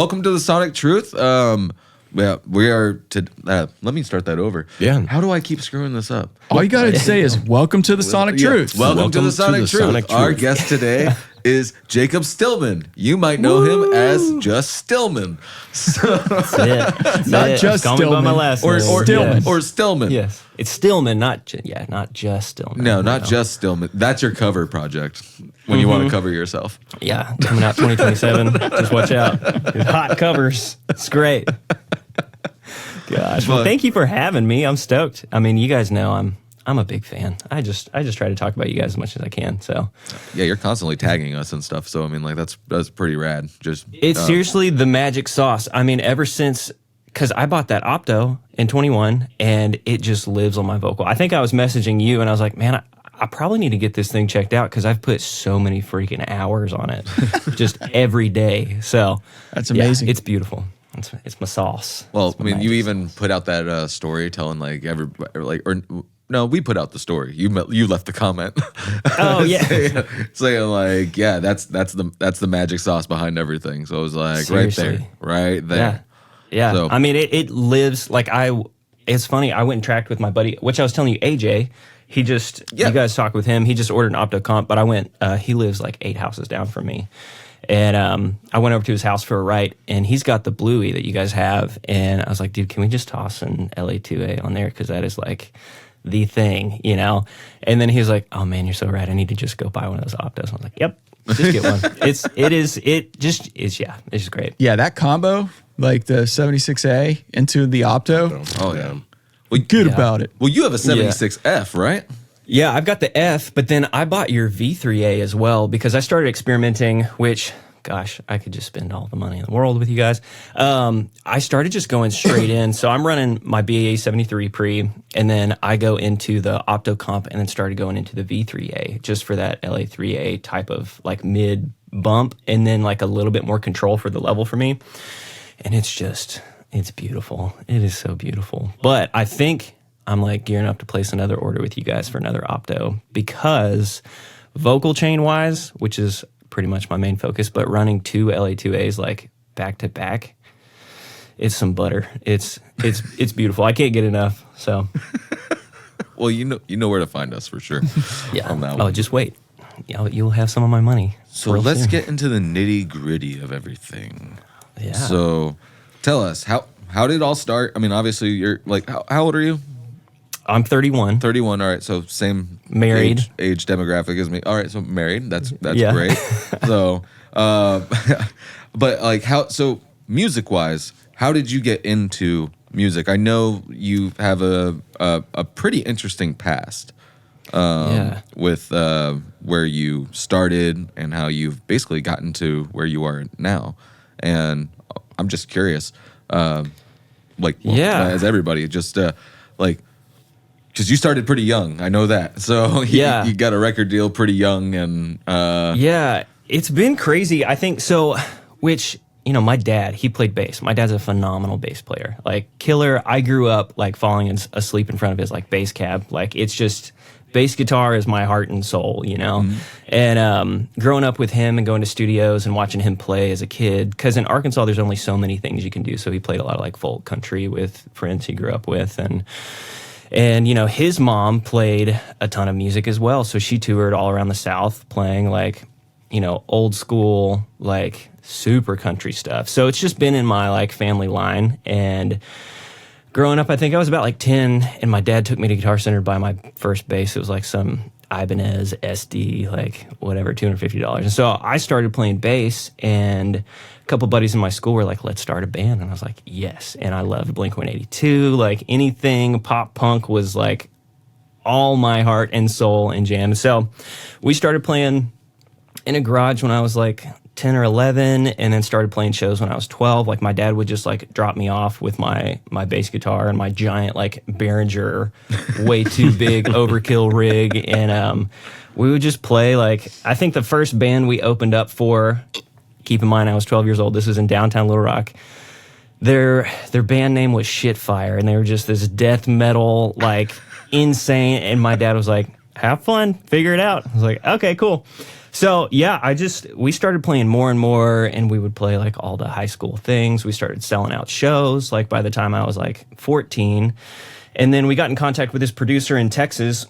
welcome to the Sonic Truth. Yeah, we are to. Let me start that over. Yeah. How do I keep screwing this up? All you got to say is welcome to the Sonic Truth. Welcome to the Sonic Truth. Our guest today is Jacob Stillman. You might know him as just Stillman. Not just Call me by my Stillman. last Or name. Stillman. Yes. Or Stillman. Yes. It's Stillman, not just Stillman. No, not just Stillman. That's your cover project when you want to cover yourself. Yeah, coming out 2027. Just watch out. Hot covers. It's great. Gosh. Well, thank you for having me. I'm stoked. I mean, you guys know I'm a big fan. I just try to talk about you guys as much as I can. So yeah, you're constantly tagging us and stuff. So I mean, like that's pretty rad. Just it's seriously the magic sauce. I mean, ever since, because I bought that Opto in 21 and it just lives on my vocal. I think I was messaging you and I was like, man, I probably need to get this thing checked out because I've put so many freaking hours on it just every day. So That's amazing. Yeah, it's beautiful. It's my sauce. Well, I mean, you even put out that story telling like no, we put out the story. You left the comment. Oh yeah, saying like, yeah, that's the magic sauce behind everything. So it was like Seriously. right there. Yeah. So, I mean, it lives like It's funny. I went and tracked with my buddy, which I was telling you, AJ. You guys talk with him. He just ordered an Opto comp, but I went. He lives like 8 houses down from me. And I went over to his house for a ride, and he's got the Bluey that you guys have. And I was like, dude, can we just toss an LA2A on there? Because that is like the thing, you know? And then he was like, oh man, you're so rad. I need to just go buy one of those Optos. I was like, yep, just get one. It's just great. Yeah, that combo, like the 76A into the Opto. Oh yeah. Well, good about it. Well, you have a 76F, right? Yeah, I've got the F, but then I bought your V3A as well because I started experimenting, which, gosh, I could just spend all the money in the world with you guys. I started just going straight in. So I'm running my BAA 73 pre, and then I go into the Opto comp and then started going into the V3A just for that LA3A type of like mid bump and then like a little bit more control for the level for me. And it's beautiful. It is so beautiful. But I think I'm like gearing up to place another order with you guys for another Opto because vocal chain wise, which is pretty much my main focus, but running 2 LA2As like back to back, it's some butter. It's beautiful. I can't get enough. So, well, you know where to find us for sure. Yeah. On that Oh, one. just wait. You'll have some of my money. So let's get into the nitty gritty of everything. Yeah. So, tell us how did it all start? I mean, obviously you're like how old are you? I'm 31. 31. All right, so same Married. age demographic as me. All right, so married. That's Yeah. great. So, but like so music wise, how did you get into music? I know you have a pretty interesting past. With where you started and how you've basically gotten to where you are now, and I'm just curious, as everybody, just because you started pretty young, I know that. So you got a record deal pretty young, and it's been crazy. I think so. Which my dad, he played bass. My dad's a phenomenal bass player, like killer. I grew up like falling asleep in front of his like bass cab. Like it's just bass guitar is my heart and soul, Mm-hmm. And growing up with him and going to studios and watching him play as a kid, because in Arkansas there's only so many things you can do. So he played a lot of like folk country with friends he grew up with, and his mom played a ton of music as well. So she toured all around the South playing like old school like super country stuff. So it's just been in my like family line. And growing up, I think I was about like 10, and my dad took me to Guitar Center to buy my first bass. It was like some Ibanez SD, like whatever, $250. And so I started playing bass, and a couple buddies in my school were like, let's start a band. And I was like, yes. And I loved Blink-182. Like anything pop punk was like all my heart and soul and jam. So we started playing in a garage when I was like 10 or 11, and then started playing shows when I was 12. Like my dad would just like drop me off with my bass guitar and my giant like Behringer, way too big overkill rig, and we would just play. Like I think the first band we opened up for, keep in mind I was 12 years old, this was in downtown Little Rock, their band name was Shitfire, and they were just this death metal like insane, and my dad was like, have fun, figure it out. I was like, okay, cool. So yeah, we started playing more and more, and we would play like all the high school things. We started selling out shows like by the time I was like 14. And then we got in contact with this producer in Texas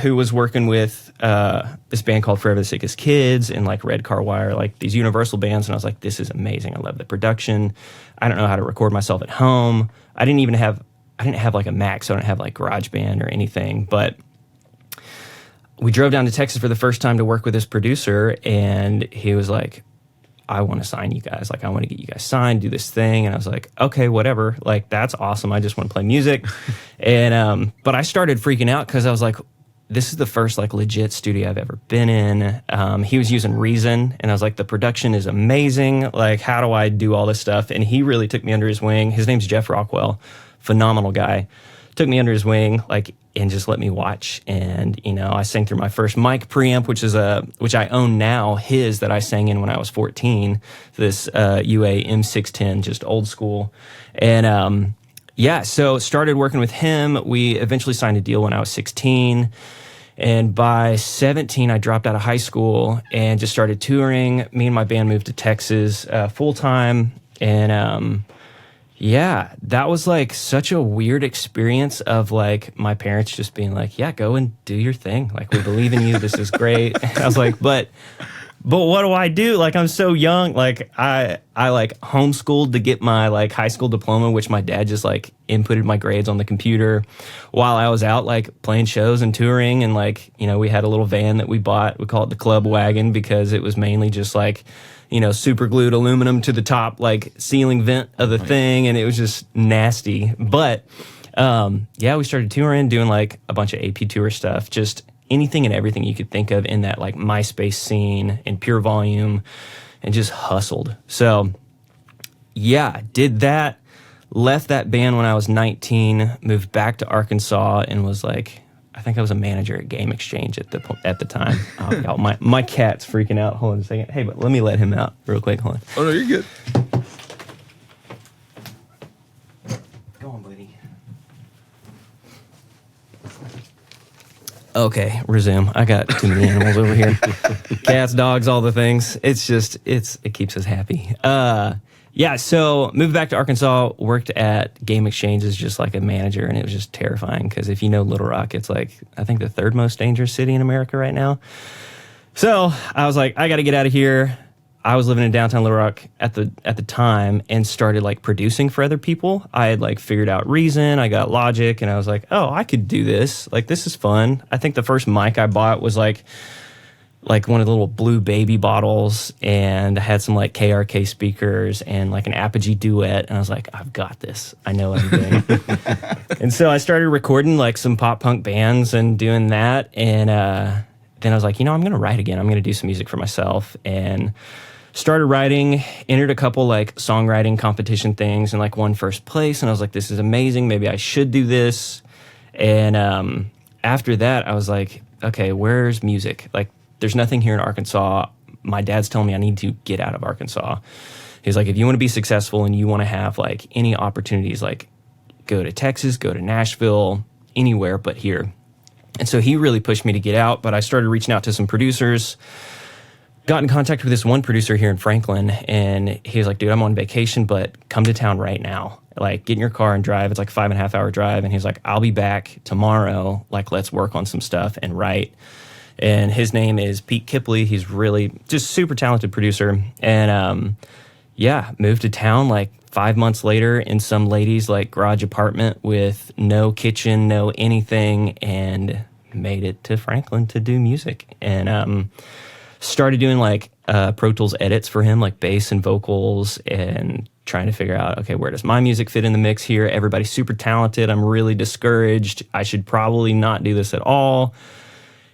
who was working with this band called Forever the Sickest Kids and like Red Car Wire, like these Universal bands. And I was like, this is amazing. I love the production. I don't know how to record myself at home. I didn't have like a Mac, so I don't have like GarageBand or anything. But we drove down to Texas for the first time to work with this producer, and he was like, I want to sign you guys. Like, I want to get you guys signed, do this thing. And I was like, okay, whatever. Like, that's awesome. I just want to play music. And, but I started freaking out because I was like, this is the first like legit studio I've ever been in. He was using Reason, and I was like, the production is amazing. Like, how do I do all this stuff? And he really took me under his wing. His name's Jeff Rockwell, phenomenal guy. Took me under his wing, like, and just let me watch. And, you know, I sang through my first mic preamp, which I own now, his that I sang in when I was 14, this UA M610, just old school. And yeah, so started working with him. We eventually signed a deal when I was 16. And by 17, I dropped out of high school and just started touring. Me and my band moved to Texas full time. And yeah, that was like such a weird experience of like my parents just being like, yeah, go and do your thing. Like, we believe in you. This is great. I was like, but what do I do? Like, I'm so young. Like, I like homeschooled to get my like high school diploma, which my dad just like inputted my grades on the computer while I was out like playing shows and touring. And like, you know, we had a little van that we bought. We call it the Club Wagon because it was mainly just like, you know, super glued aluminum to the top, like ceiling vent of the thing. And it was just nasty. But yeah, we started touring, doing like a bunch of AP tour stuff, just anything and everything you could think of in that like MySpace scene and Pure Volume, and just hustled. So yeah, did that, left that band when I was 19, moved back to Arkansas, and was like, I think I was a manager at Game Exchange at the time. Oh, y'all, my cat's freaking out. Hold on a second. Hey, but let me let him out real quick. Hold on. Oh, no, you're good. Go on, buddy. Okay, resume. I got too many animals over here. Cats, dogs, all the things. It's just, it keeps us happy. Yeah, so moved back to Arkansas, worked at Game Exchange as just like a manager, and it was just terrifying because if you know Little Rock, it's like, I think the third most dangerous city in America right now. So I was like, I got to get out of here. I was living in downtown Little Rock at the time and started like producing for other people. I had like figured out Reason, I got Logic, and I was like, oh, I could do this. Like, this is fun. I think the first mic I bought was like one of the little blue baby bottles, and I had some like KRK speakers and like an Apogee Duet, and I was like, I've got this. I know what I'm doing. And so I started recording like some pop punk bands and doing that, and then I was like, you know, I'm gonna write again. I'm gonna do some music for myself, and started writing, entered a couple like songwriting competition things, and like won first place, and I was like, this is amazing. Maybe I should do this. And after that, I was like, okay, where's music? Like, there's nothing here in Arkansas. My dad's telling me I need to get out of Arkansas. He's like, if you want to be successful and you want to have like any opportunities, like go to Texas, go to Nashville, anywhere but here. And so he really pushed me to get out, but I started reaching out to some producers, got in contact with this one producer here in Franklin, and he was like, dude, I'm on vacation, but come to town right now. Like, get in your car and drive. It's like a 5.5 hour drive. And he's like, I'll be back tomorrow. Like, let's work on some stuff and write. And his name is Pete Kipley. He's really just super talented producer. And yeah, moved to town like 5 months later in some lady's like garage apartment with no kitchen, no anything, and made it to Franklin to do music. And started doing like Pro Tools edits for him, like bass and vocals, and trying to figure out, okay, where does my music fit in the mix here? Everybody's super talented. I'm really discouraged. I should probably not do this at all.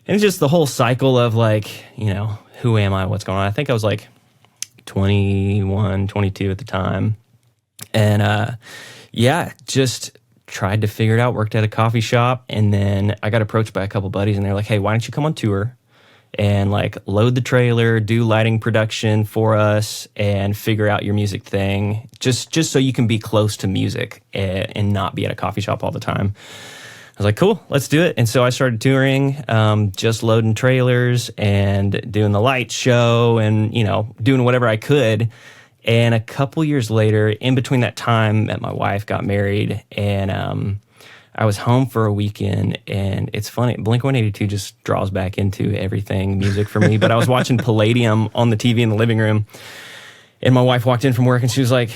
And it's just the whole cycle of like, you know, who am I? What's going on? I think I was like 21, 22 at the time. And yeah, just tried to figure it out, worked at a coffee shop. And then I got approached by a couple buddies, and they're like, hey, why don't you come on tour and like load the trailer, do lighting production for us, and figure out your music thing, just so you can be close to music and not be at a coffee shop all the time. was like, cool, let's do it. And so I started touring, just loading trailers and doing the light show and, doing whatever I could. And a couple years later, in between that time, met my wife, got married, and I was home for a weekend. And it's funny, Blink-182 just draws back into everything music for me. But I was watching Palladium on the TV in the living room, and my wife walked in from work, and she was like,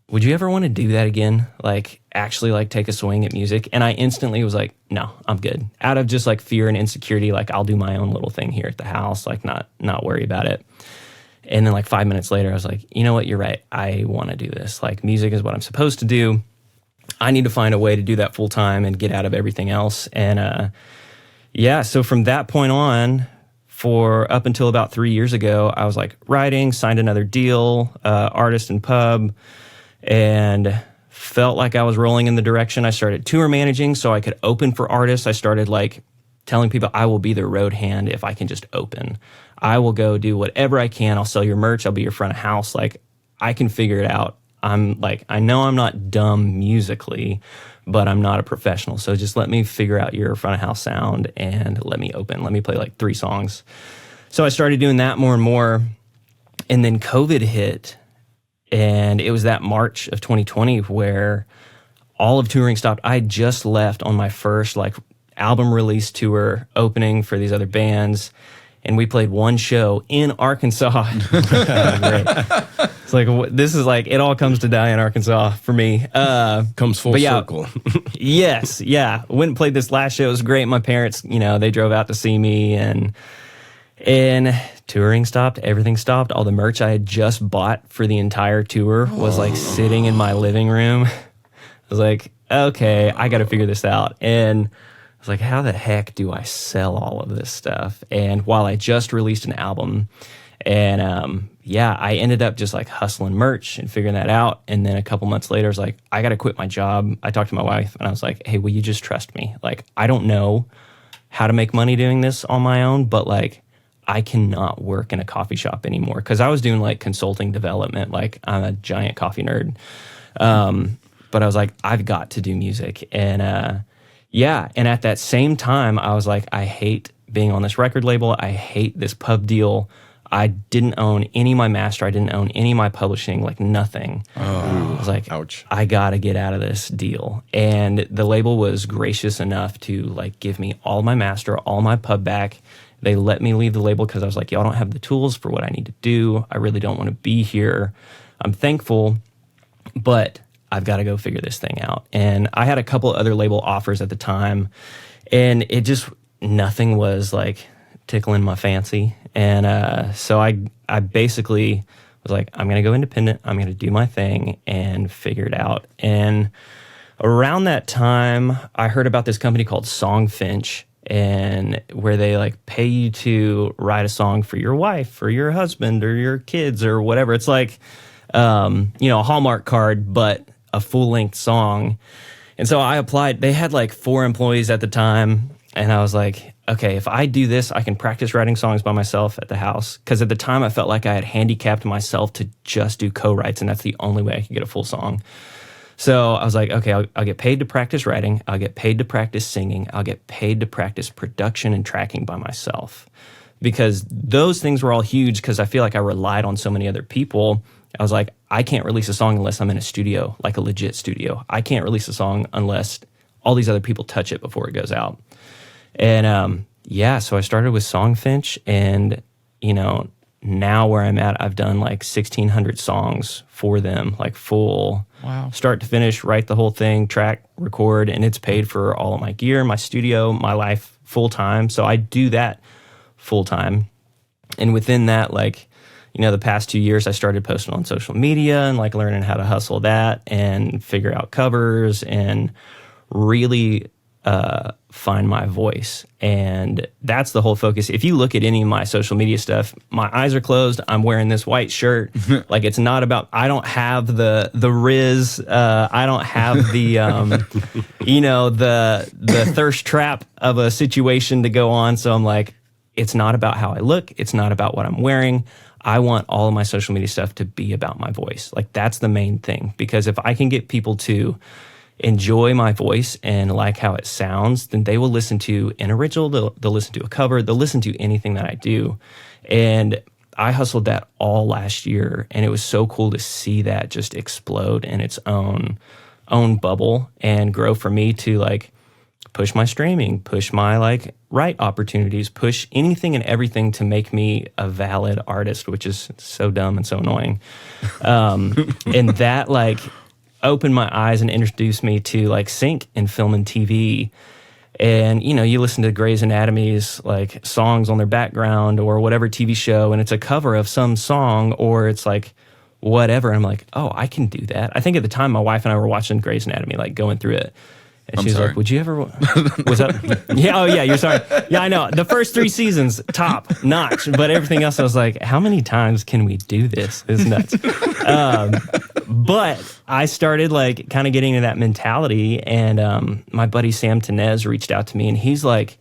would you ever want to do that again? Like, actually, like, take a swing at music? And I instantly was like, no, I'm good. Out of just, like, fear and insecurity, like, I'll do my own little thing here at the house, like, not worry about it. And then like 5 minutes later, I was like, you know what? You're right. I want to do this. Like, music is what I'm supposed to do. I need to find a way to do that full time and get out of everything else. And so from that point on, for up until about 3 years ago, I was like writing, signed another deal, artist and pub, and felt like I was rolling in the direction. I started tour managing so I could open for artists. I started like telling people I will be their road hand if I can just open. I will go do whatever I can. I'll sell your merch. I'll be your front of house. Like, I can figure it out. I know I'm not dumb musically, but I'm not a professional. So just let me figure out your front of house sound and let me open. Let me play like 3 songs. So I started doing that more and more. And then COVID hit. And it was that March of 2020 where all of touring stopped. I had just left on my first like album release tour opening for these other bands. And we played one show in Arkansas. Great. It's like, this is like, it all comes to die in Arkansas for me. Comes full circle. Yes, yeah. Went and played this last show. It was great. My parents, they drove out to see me, and touring stopped. Everything stopped. All the merch I had just bought for the entire tour was like sitting in my living room. I was like, okay, I got to figure this out. And I was like, how the heck do I sell all of this stuff? And while I just released an album, and I ended up just like hustling merch and figuring that out. And then a couple months later, I was like, I got to quit my job. I talked to my wife, and I was like, hey, will you just trust me? Like, I don't know how to make money doing this on my own, but like, I cannot work in a coffee shop anymore. Because I was doing like consulting development. Like, I'm a giant coffee nerd. But I was like, I've got to do music. And and at that same time, I was like, I hate being on this record label. I hate this pub deal. I didn't own any of my master. I didn't own any of my publishing, like nothing. I was like, ouch. I got to get out of this deal. And the label was gracious enough to like give me all my master, all my pub back. They let me leave the label because I was like, y'all don't have the tools for what I need to do. I really don't want to be here. I'm thankful, but I've got to go figure this thing out. And I had a couple other label offers at the time, and it just, nothing was like tickling my fancy. And so I basically was like, I'm going to go independent. I'm going to do my thing and figure it out. And around that time, I heard about this company called Songfinch, and where they like pay you to write a song for your wife or your husband or your kids or whatever. It's like, a Hallmark card, but a full-length song. And so I applied. They had like 4 employees at the time, and I was like, okay, if I do this, I can practice writing songs by myself at the house. Because at the time, I felt like I had handicapped myself to just do co-writes, and that's the only way I could get a full song. So I was like, okay, I'll get paid to practice writing. I'll get paid to practice singing. I'll get paid to practice production and tracking by myself. Because those things were all huge, because I feel like I relied on so many other people. I was like, I can't release a song unless I'm in a studio, like a legit studio. I can't release a song unless all these other people touch it before it goes out. And so I started with Songfinch, and now where I'm at, I've done like 1,600 songs for them, like full, start to finish, write the whole thing, track, record, and it's paid for all of my gear, my studio, my life full time. So I do that full time. And within that, like, the past 2 years, I started posting on social media and like learning how to hustle that and figure out covers and really find my voice. And that's the whole focus. If you look at any of my social media stuff, my eyes are closed. I'm wearing this white shirt. Like, it's not about, I don't have the riz. I don't have the, the thirst trap of a situation to go on. So I'm like, it's not about how I look. It's not about what I'm wearing. I want all of my social media stuff to be about my voice. Like, that's the main thing. Because if I can get people to enjoy my voice and like how it sounds, then they will listen to an original, they'll listen to a cover, they'll listen to anything that I do. And I hustled that all last year, and it was so cool to see that just explode in its own bubble and grow for me to like push my streaming, push my like write opportunities, push anything and everything to make me a valid artist, which is so dumb and so annoying. And that like opened my eyes and introduced me to like sync in film and TV. And, you know, you listen to Grey's Anatomy's like songs on their background or whatever TV show, and it's a cover of some song or it's like whatever. And I'm like, oh, I can do that. I think at the time my wife and I were watching Grey's Anatomy, like going through it. And she was like, would you ever, what's up? Yeah, oh yeah, you're sorry. Yeah, I know. The first 3 seasons, top notch. But everything else, I was like, how many times can we do this? It's nuts. But I started like kind of getting into that mentality, and my buddy Sam Tenez reached out to me, and he's like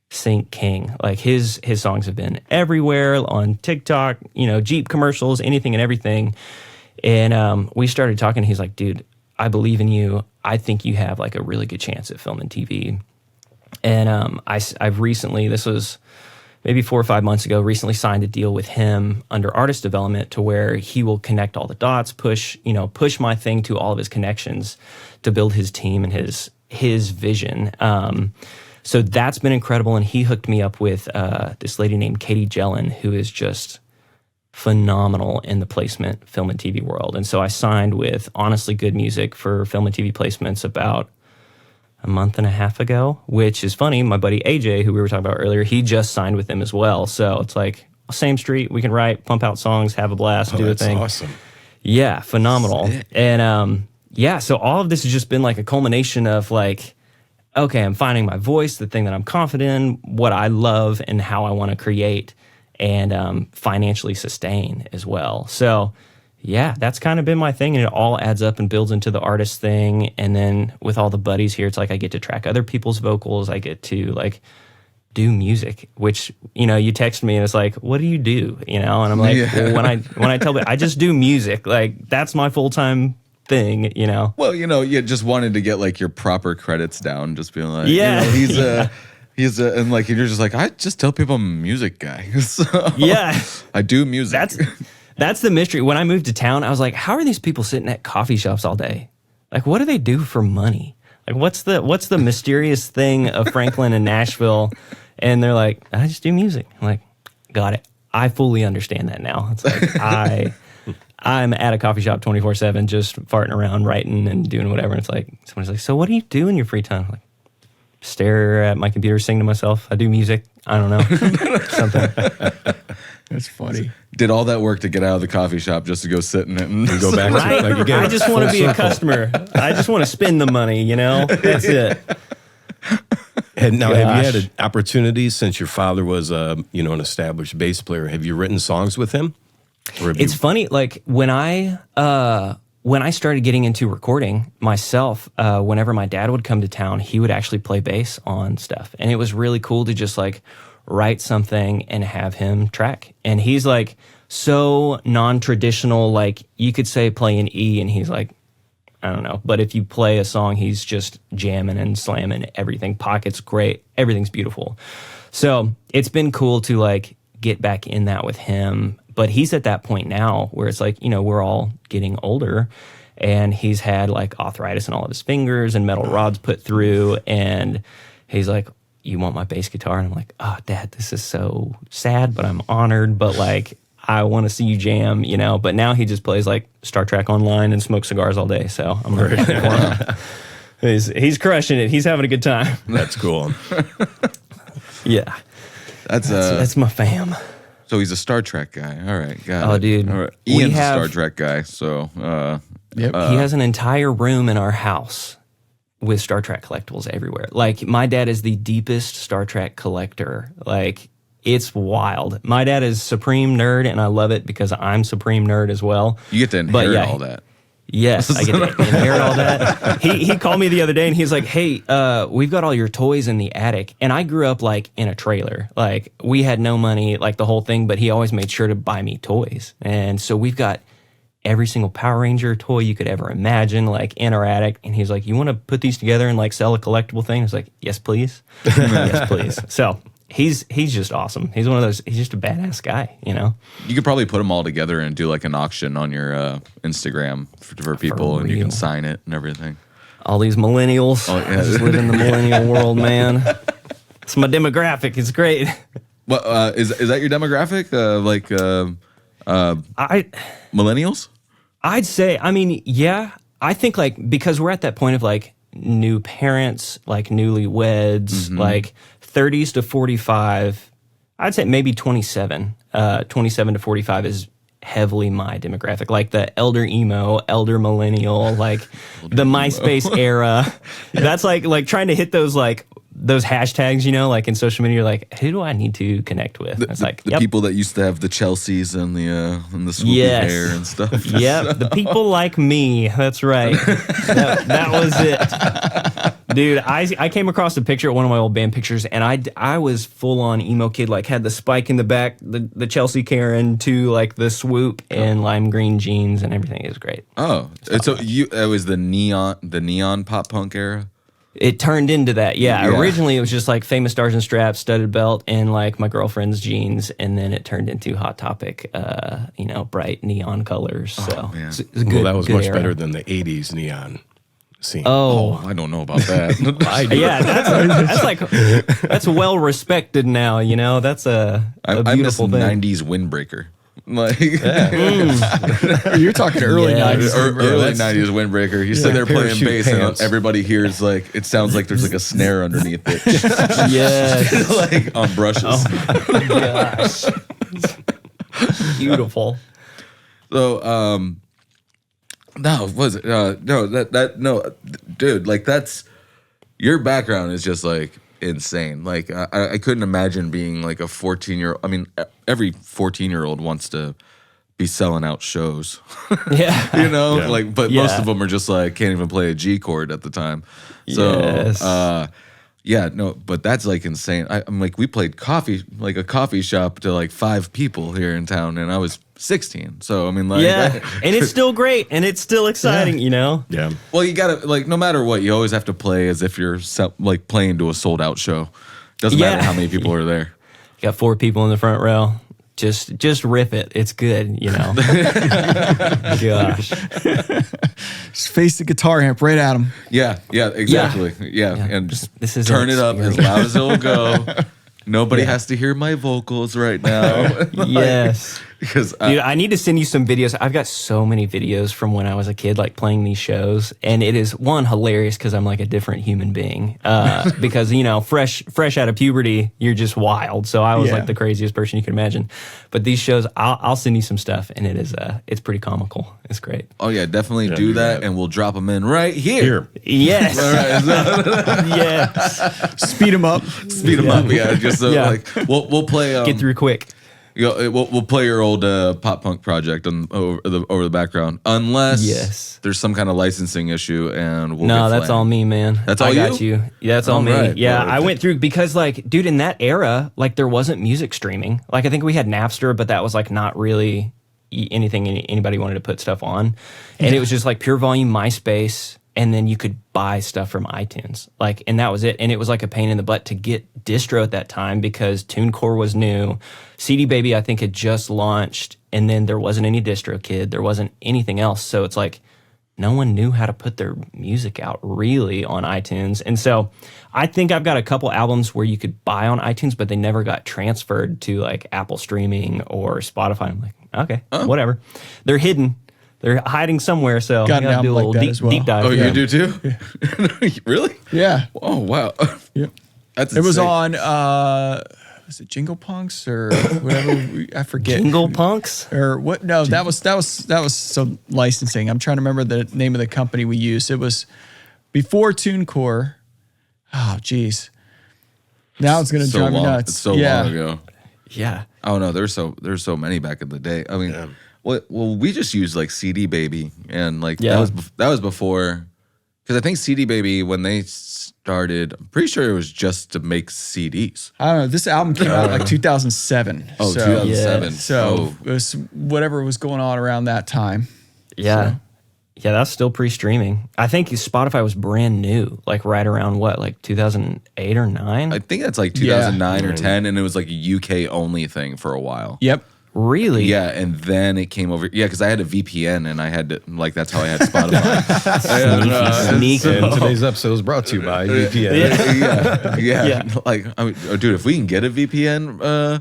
sync king. Like his songs have been everywhere on TikTok, you know, Jeep commercials, anything and everything. And we started talking. He's like, dude, I believe in you. I think you have like a really good chance at film and TV. And I've recently, this was maybe 4 or 5 months ago, recently signed a deal with him under artist development to where he will connect all the dots, push my thing to all of his connections to build his team and his vision. So that's been incredible. And he hooked me up with this lady named Katie Jellin, who is just phenomenal in the placement film and TV world. And so I signed with Honestly Good Music for film and TV placements about a month and a half ago, which is funny. My buddy AJ, who we were talking about earlier, he just signed with them as well. So it's like same street. We can write, pump out songs, have a blast, do a thing. Awesome. Yeah, phenomenal. Sick. And yeah, so all of this has just been like a culmination of like, okay, I'm finding my voice, the thing that I'm confident in, what I love, and how I want to create and financially sustain as well. So yeah, that's kind of been my thing, and it all adds up and builds into the artist thing. And then with all the buddies here, it's like I get to track other people's vocals. I get to like do music, which, you know, you text me and it's like, what do you do? You know, and I'm like, well, when I tell people I just do music, like that's my full-time thing, you know. Well, you know, you just wanted to get like your proper credits down, just being like, yeah, you know, he's a, and like, you're just like, I just tell people I'm a music guy. So, yeah, I do music. That's the mystery. When I moved to town, I was like, how are these people sitting at coffee shops all day? Like, what do they do for money? Like, what's the mysterious thing of Franklin and Nashville? And they're like, I just do music. I'm like, got it. I fully understand that now. It's like, I'm at a coffee shop 24/7, just farting around, writing and doing whatever. And it's like, someone's like, so what do you do in your free time? I'm like, stare at my computer, sing to myself. I do music. I don't know. Something. That's funny. Did all that work to get out of the coffee shop just to go sit in it and go back to it like again. I just want to be a customer. I just want to spend the money, you know? That's it. And now, have you had opportunities since your father was, an established bass player? Have you written songs with him? It's funny, like when I started getting into recording myself, whenever my dad would come to town, he would actually play bass on stuff, and it was really cool to just like write something and have him track. And he's like so non-traditional, like you could say play an E and he's like, I don't know. But if you play a song, he's just jamming and slamming everything. Pockets great. Everything's beautiful. So it's been cool to like get back in that with him. But he's at that point now where it's like, you know, we're all getting older, and he's had like arthritis in all of his fingers and metal rods put through. And he's like, you want my bass guitar? And I'm like, oh, Dad, this is so sad, but I'm honored. But like, I want to see you jam, you know. But now he just plays like Star Trek Online and smokes cigars all day. So I'm really happy for him. He's crushing it. He's having a good time. That's cool. Yeah, that's my fam. So he's a Star Trek guy. All right, got it. Oh, dude. All right. Ian's a Star Trek guy. So yep. He has an entire room in our house with Star Trek collectibles everywhere. Like, my dad is the deepest Star Trek collector. Like, it's wild. My dad is supreme nerd, and I love it because I'm supreme nerd as well. You get to inherit all that. Yes, I get to inherit all that. He called me the other day, and he's like, hey, we've got all your toys in the attic. And I grew up, like, in a trailer. Like, we had no money, like, the whole thing, but he always made sure to buy me toys. And so we've got every single Power Ranger toy you could ever imagine, like in our attic. And he's like, you want to put these together and like sell a collectible thing? I was like, yes, please. Yes, please. So he's just awesome. He's one of those, he's just a badass guy, you know? You could probably put them all together and do like an auction on your Instagram for people, and you can sign it and everything. All these millennials. Oh, yeah. I just live in the millennial world, man. It's my demographic. It's great. What is that your demographic? Millennials? I'd say, I mean, yeah. I think like because we're at that point of like new parents, like newlyweds, like 30s to 45. I'd say maybe 27. 27 to 45 is heavily my demographic, like the elder emo, elder millennial, like the MySpace era. That's like trying to hit those hashtags, you know, like in social media. You're like, who do I need to connect with? It's like the people that used to have the Chelseas and the swoopy hair and stuff. Yeah, the people like me. That's right. that was it. Dude, I came across a picture at one of my old band pictures, and I was full on emo kid, like had the spike in the back, the Chelsea Karen to like the swoop and lime green jeans and everything. It was great. Oh, so it was the neon pop punk era. It turned into that, yeah. Originally, it was just like Famous Stars and Straps, studded belt, and like my girlfriend's jeans, and then it turned into Hot Topic, bright neon colors. So it's a good, that was much era. better than the '80s neon scene. Oh, I don't know about that. Yeah, that's well respected now. You know, that's a beautiful thing. '90s windbreaker. Like You're talking early 90s. Early 90s windbreaker. He's sitting there playing bass and everybody hears like it sounds like there's like a snare underneath it. Yes. Like on brushes. Oh my gosh. Beautiful. So dude, like that's your background is just like insane. Like I couldn't imagine being like a 14-year-old. I mean, every 14-year-old wants to be selling out shows. Yeah. You know, like, but most of them are just like can't even play a G chord at the time. So, but that's like insane. I'm like, we played a coffee shop to like 5 people here in town, and I was 16. So I mean, like, and it's still great, and it's still exciting, you know. Yeah. Well, you gotta like, no matter what, you always have to play as if you're like playing to a sold out show. Doesn't matter how many people are there. You got 4 people in the front row. Just rip it. It's good, you know. Gosh. Just face the guitar amp right at him. Yeah, exactly. Yeah. And just turn it up as loud as it'll go. Nobody has to hear my vocals right now. Yes. Because dude, I need to send you some videos. I've got so many videos from when I was a kid, like playing these shows, and it is one hilarious because I'm like a different human being. Because you know, fresh out of puberty, you're just wild. So I was like the craziest person you could imagine. But these shows, I'll send you some stuff, and it's pretty comical. It's great. Oh yeah, definitely do that, and we'll drop them in right here. Yes. Yes. Speed them up. Speed them up. Yeah. Just like we'll play. Get through quick. We'll play your old pop punk project over the background, unless there's some kind of licensing issue, and no, that's all me, man. That's all I got you. Yeah, that's all me. Right. Yeah, I went through because, like, dude, in that era, like, there wasn't music streaming. Like, I think we had Napster, but that was like not really anything anybody wanted to put stuff on, and it was just like pure volume MySpace. And then you could buy stuff from iTunes. Like, and that was it. And it was like a pain in the butt to get distro at that time because TuneCore was new. CD Baby, I think, had just launched. And then there wasn't any DistroKid. There wasn't anything else. So it's like no one knew how to put their music out really on iTunes. And so I think I've got a couple albums where you could buy on iTunes, but they never got transferred to like Apple Streaming or Spotify. I'm like, okay, whatever. They're hidden. They're hiding somewhere, so got you got to do a little deep dive. Oh, you do too? Yeah. Really? Yeah. Oh, wow. Yep. That's it was insane. on, was it Jingle Punks or whatever? I forget. Jingle Punks? Or what? No, that was some licensing. I'm trying to remember the name of the company we used. It was before TuneCore. Oh, geez. Now it's going to drive me nuts. It's so long ago. Yeah. Oh no, there's so many back in the day. I mean, well, we just used like CD Baby, and like that was before, because I think CD Baby when they started, I'm pretty sure it was just to make CDs. I don't know. This album came out like 2007. Oh, 2007. So it was whatever was going on around that time. Yeah. Yeah, that's still pre-streaming. I think Spotify was brand new, like right around what, like 2008 or 9? I think that's like 2009 or 10, and it was like a UK only thing for a while. Yep. Really? Yeah, and then it came over. Yeah, because I had a VPN, and I had to, like, that's how I had Spotify. Sneaky. And today's episode is brought to you by VPN. Yeah. Like, I mean, dude, if we can get a VPN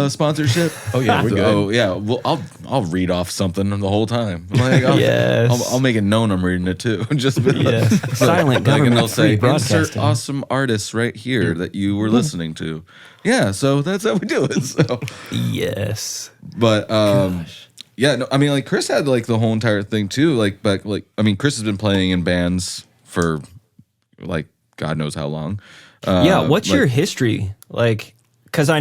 sponsorship, Oh yeah, we're good. oh yeah, well, I'll read off something the whole time. Like, I'll make it known I'm reading it too. Just Silent like, and government they'll say free insert broadcasting. awesome artists right here that you were listening to. Yeah, so that's how we do it. So, Yes. but yeah, no, I mean, like Chris had like the whole entire thing too. Like, but like, I mean, Chris has been playing in bands for like God knows how long. Yeah, what's like- your history? Like, because I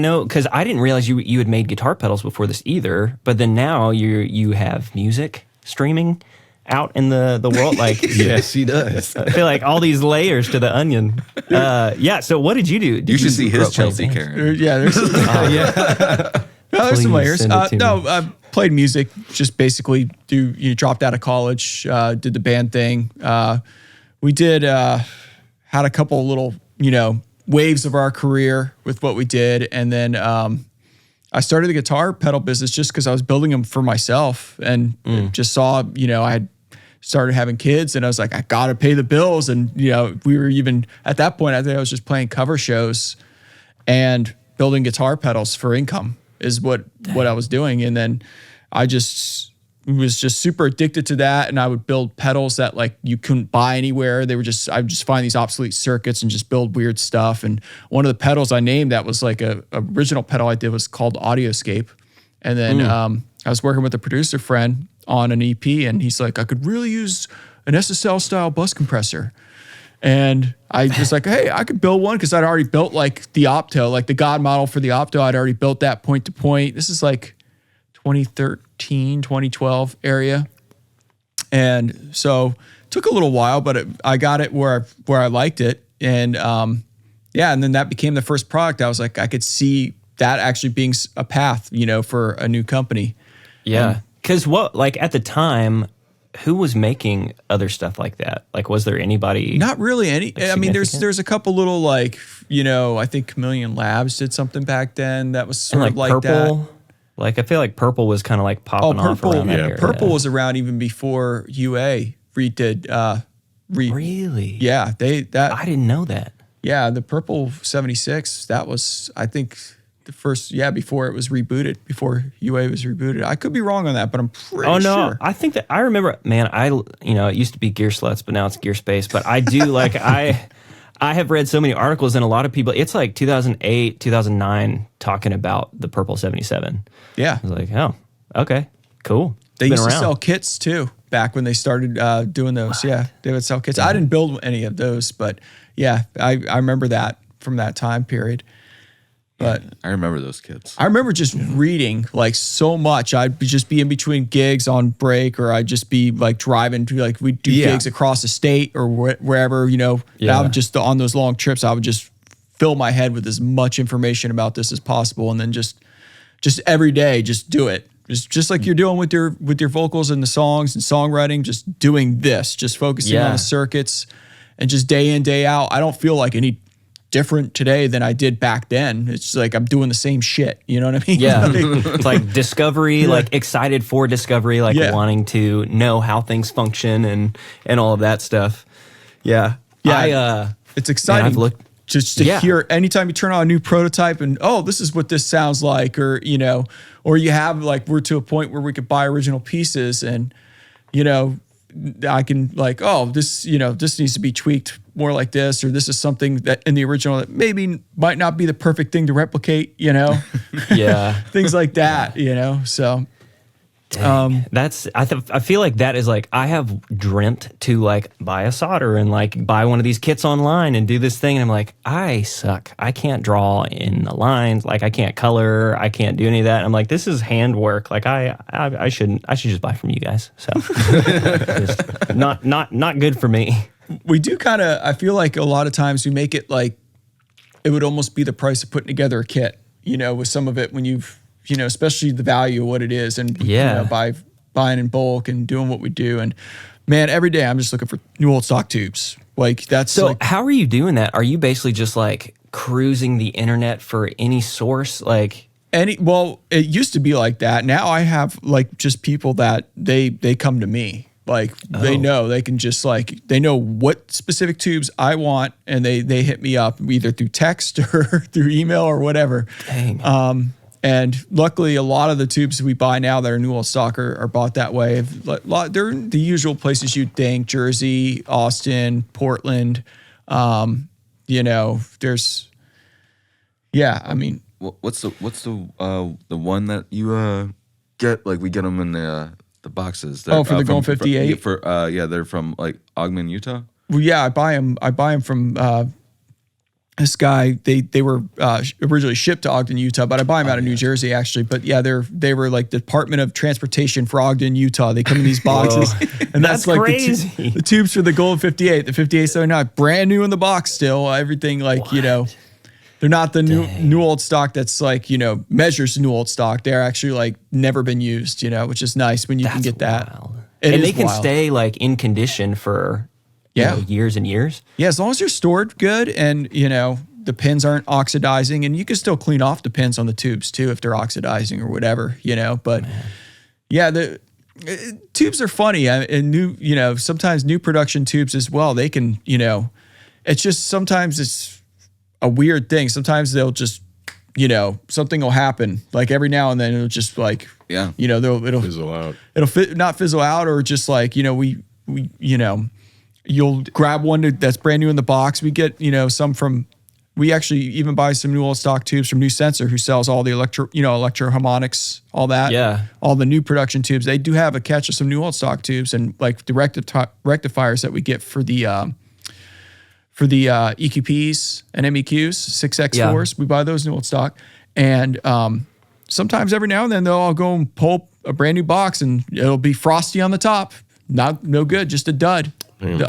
didn't realize you had made guitar pedals before this either, but then now you have music streaming out in the world. Like, Yes, he does. I feel like all these layers to the onion. Yeah, so what did you do? Did You should see grow his up playing Chelsea bands? Karen. Yeah, there's some, there's some Please layers. send it to No, me. I played music. Just basically dropped out of college, did the band thing. We did had a couple little waves of our career with what we did, and then I started the guitar pedal business just because I was building them for myself, and just saw I had started having kids, and I was like, I gotta pay the bills, and we were even at that point. I think I was just playing cover shows and building guitar pedals for income is what I was doing, and then I just was just super addicted to that, and I would build pedals that like you couldn't buy anywhere. They were just I would just find these obsolete circuits and just build weird stuff. And one of the pedals I named that was like a original pedal I did was called AudioScape. And then I was working with a producer friend on an EP, and he's like, I could really use an SSL style bus compressor. And I was like, hey, I could build one because I'd already built like the Opto, like the God model for the Opto. I'd already built that point to point. This is like 2013, 2012 area. And so it took a little while, but I got it where I liked it. And and then that became the first product. I was like, I could see that actually being a path, for a new company. Yeah. Because at the time, who was making other stuff like that? Like, was there anybody? Not really any. I mean, significant? there's a couple little like, I think Chameleon Labs did something back then that was sort and of like Purple. that. Like, I feel like Purple was kind of like popping off Purple. around that area. Purple was around even before UA redid. Really? Yeah, I didn't know that. Yeah, the Purple 76. That was, I think, the first. Yeah, before it was rebooted. Before UA was rebooted. I could be wrong on that, but I'm pretty sure. I think that I remember. Man, it used to be Gear Sluts, but now it's Gear Space. But I do like I have read so many articles, and a lot of people, it's like 2008, 2009, talking about the Purple 77. Yeah. I was like, oh, okay, cool. They Been used to around. sell kits too back when they started doing those. Yeah, they would sell kits. I didn't build any of those, but yeah, I remember that from that time period. But I remember those kids. I remember just reading like so much. I'd just be in between gigs on break, or I'd just be like driving to like we'd do gigs across the state or wherever, And I would just on those long trips, I would just fill my head with as much information about this as possible, and then just every day, just do it. Just like you're doing with your vocals and the songs and songwriting, just doing this, just focusing on the circuits, and just day in, day out. I don't feel like any different today than I did back then. It's like I'm doing the same shit. You know what I mean? Yeah. It's like discovery, like excited for discovery, like wanting to know how things function and all of that stuff. Yeah. Yeah. It's exciting. I've looked just to hear anytime you turn on a new prototype and, oh, this is what this sounds like, or, or you have like, we're to a point where we could buy original pieces and, I can like, oh, this, this needs to be tweaked more like this, or this is something that in the original that maybe might not be the perfect thing to replicate, Yeah. things like that, so. Dang. I feel like that is like, I have dreamt to like buy a solder and like buy one of these kits online and do this thing. And I'm like, I suck. I can't draw in the lines. Like I can't color. I can't do any of that. I'm like, this is handwork. Like I should just buy from you guys. So just not good for me. We do kind of, I feel like a lot of times we make it like, it would almost be the price of putting together a kit, with some of it when you've, especially the value of what it is, and by buying in bulk and doing what we do. And man, every day I'm just looking for new old stock tubes. Like that's so. like, How are you doing that? Are you basically just like cruising the internet for any source? Like well, it used to be like that. Now I have like just people that they come to me. Like they know they can just like, they know what specific tubes I want and they hit me up either through text or through email or whatever. Dang. And luckily a lot of the tubes we buy now that are new old stock are bought that way. They're the usual places you'd think: Jersey, Austin, Portland. You know, there's, I mean, what's the one that you get? Like we get them in the boxes. For the Golden 58. They're from like Ogden, Utah. Well, yeah, I buy them from this guy. They were originally shipped to Ogden, Utah, but I buy them out of New Jersey actually. But yeah, they were like Department of Transportation for Ogden, Utah. They come in these boxes, and that's like crazy. The tubes for the Golden 58, the 5879, brand new in the box still. Everything like you know. They're not the new old stock that's like, you know, measures new old stock. They're actually like never been used, you know, which is nice when you can get that. Wild. And they can stay like in condition for you know, years and years. Yeah, as long as they're stored good and, you know, the pins aren't oxidizing, and you can still clean off the pins on the tubes too if they're oxidizing or whatever, you know. But the tubes are funny, and new, you know, sometimes new production tubes as well. They can, you know, it's just sometimes it's a weird thing. Sometimes they'll just, you know, something will happen. Like every now and then it'll just like, you know, it'll fizzle out. It'll not fizzle out, or just like, you know, we you know, you'll grab one that's brand new in the box. We get, you know, some from, we actually even buy some new old stock tubes from New Sensor, who sells all the electro harmonics, all that. Yeah. All the new production tubes. They do have a catch of some new old stock tubes, and like the rectifiers that we get for the EQPs and MEQs, 6X4s. We buy those new old stock. And sometimes every now and then they'll all go and pull a brand new box and it'll be frosty on the top. No good, just a dud.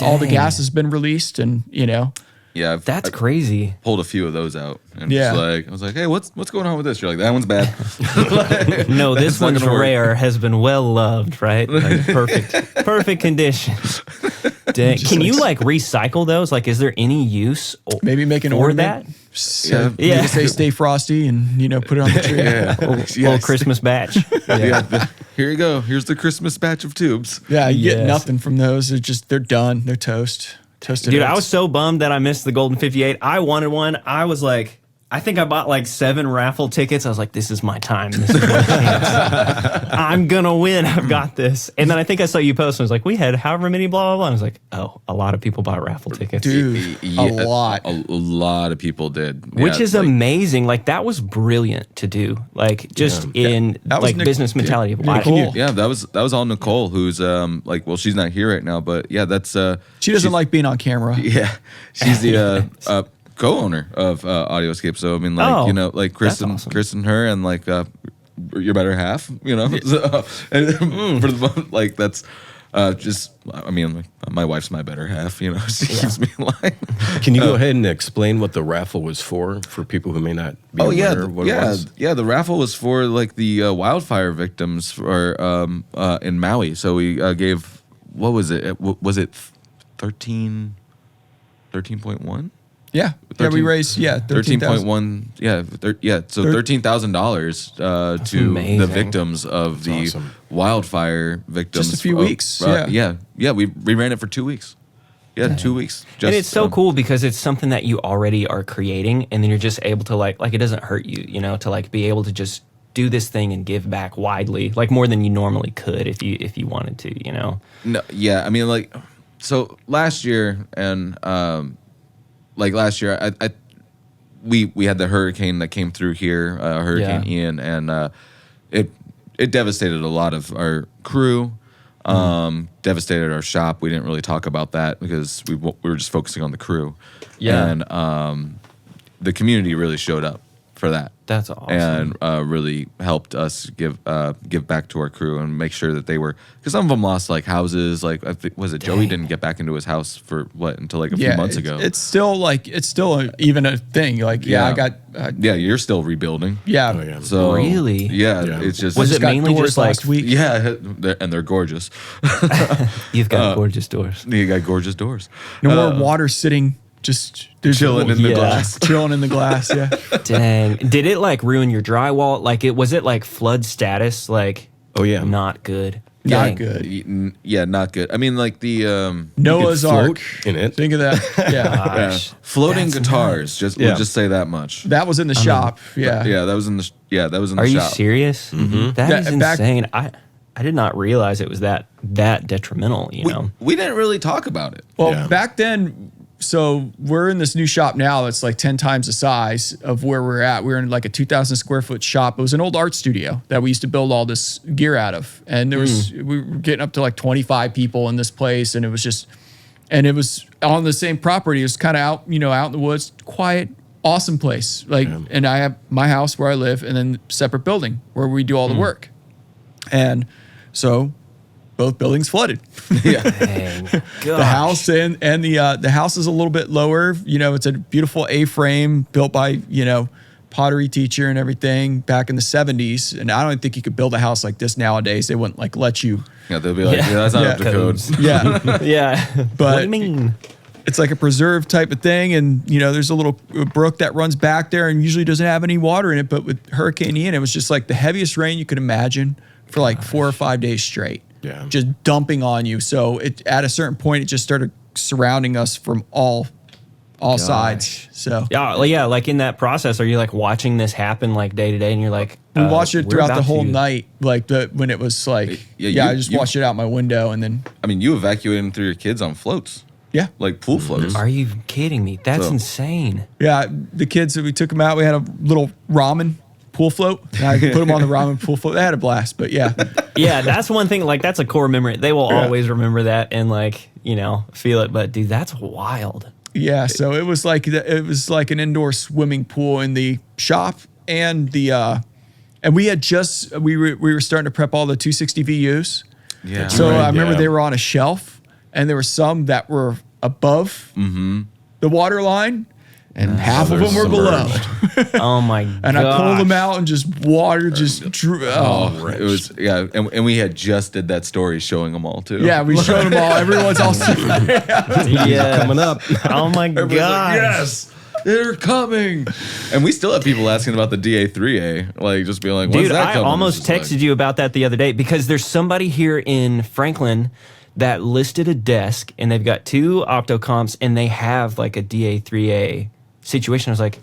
All the gas has been released, and you know. Yeah, that's crazy. Pulled a few of those out, and I was like, hey, what's going on with this? You're like, that one's bad. No, this one's rare, has been well loved, right? Like perfect condition. Dang. Can you like recycle those? Like, is there any use? Maybe make an ornament. That. Say stay frosty, and you know, put it on the tree. Little Christmas batch. Here you go. Here's the Christmas batch of tubes. Yeah, you get nothing from those. They're done. They're toast. Toasted. Dude, I was so bummed that I missed the Golden 58. I wanted one. I was like, I think I bought like 7 raffle tickets. I was like, this is my time. This is my chance. I'm going to win. I've got this. And then I think I saw you post and I was like, we had however many blah, blah, blah. I was like, oh, a lot of people bought raffle tickets. Dude, a lot. A lot of people did. Which is amazing. Like, that was brilliant to do. Like, just in like business mentality. Nicole. Yeah, that was all Nicole, who's like, well, she's not here right now, but yeah, that's... she doesn't like being on camera. Yeah. She's the... co-owner of AudioScape, so I mean, like you know, like Chris and her, and like your better half, you know. So, and for the moment, like that's just, I mean, like, my wife's my better half, you know. She keeps me in line. Can you go ahead and explain what the raffle was for people who may not be aware of what it was? Yeah, the raffle was for like the wildfire victims for in Maui. So we gave, what was it? Was it 13.1? Yeah, 13, we raised 13.1. So $13,000 to the victims of the wildfire victims. Just a few weeks. We ran it for 2 weeks. Yeah, 2 weeks. And it's so cool because it's something that you already are creating, and then you're just able to like it doesn't hurt you, you know, to like be able to just do this thing and give back widely, like more than you normally could if you wanted to, you know. No, yeah, I mean, like, so last year and. Like last year, we had the hurricane that came through here, Hurricane Ian, and it devastated a lot of our crew, devastated our shop. We didn't really talk about that because we were just focusing on the crew. Yeah, and the community really showed up for that. That's awesome. And really helped us give back to our crew and make sure that they were, because some of them lost like houses. Like, was it Joey didn't get back into his house for until like a few months ago. It's still even a thing. Like, I got. You're still rebuilding. Yeah. Oh, yeah. So really, it's just. Was it mainly just like last week? Yeah, and they're gorgeous. You've got gorgeous doors. You got gorgeous doors. No more water sitting. Just chilling in the glass. Chilling in the glass, yeah. Dang. Did it like ruin your drywall? Like was it like flood status? Like, oh yeah, not good. Not good. Yeah, not good. I mean, like the Noah's Ark in it. Think of that. Yeah. Floating guitars. We'll just say that much. That was in the shop. Yeah. Yeah, that was in the shop. Are you serious? Mm-hmm. That is insane. I did not realize it was that detrimental, you know. We didn't really talk about it. Well, back then, so we're in this new shop now that's like 10 times the size of where we're at. We're in like a 2,000 square foot shop. It was an old art studio that we used to build all this gear out of. And we were getting up to like 25 people in this place. And it was on the same property. It was kind of out in the woods, quiet, awesome place. And I have my house where I live and then separate building where we do all the work. And so both buildings flooded. Dang, the house and the house is a little bit lower. It's a beautiful A-frame built by pottery teacher and everything back in the 70s. And I don't think you could build a house like this nowadays. They wouldn't like let you. Yeah, they'll be like, that's not up to code. Yeah, yeah. But what do you mean? It's like a preserve type of thing, and there's a little brook that runs back there, and usually doesn't have any water in it. But with Hurricane Ian, it was just like the heaviest rain you could imagine for like 4 or 5 days straight. Yeah. Just dumping on you. So at a certain point, it just started surrounding us from all sides. So yeah, like in that process, are you like watching this happen like day to day, and you're like, we watched it throughout the whole night, like when it was like, I just watched it out my window, and then I mean, you evacuated them through your kids on floats. Yeah, like pool floats. Are you kidding me? That's insane. Yeah, the kids, we took them out. We had a little ramen pool float. And I put them on the ramen pool float. They had a blast, but yeah. Yeah, that's one thing. Like, that's a core memory. They will always remember that and like, feel it. But dude, that's wild. Yeah, so it was like an indoor swimming pool in the shop, and and we had we were starting to prep all the 260 VUs. Yeah. So I remember they were on a shelf, and there were some that were above the water line. And half of them were below. Oh my god! And I pulled them out, and just water just drew. It was and we had just did that story showing them all too. Yeah, we showed them all. Everyone's all super. Coming up. Oh my god! Like, yes, they're coming. And we still have people asking about the DA3A, like just being like, dude, that I almost texted you about that the other day because there's somebody here in Franklin that listed a desk, and they've got 2 Optocomps, and they have like a DA3A situation. I was like,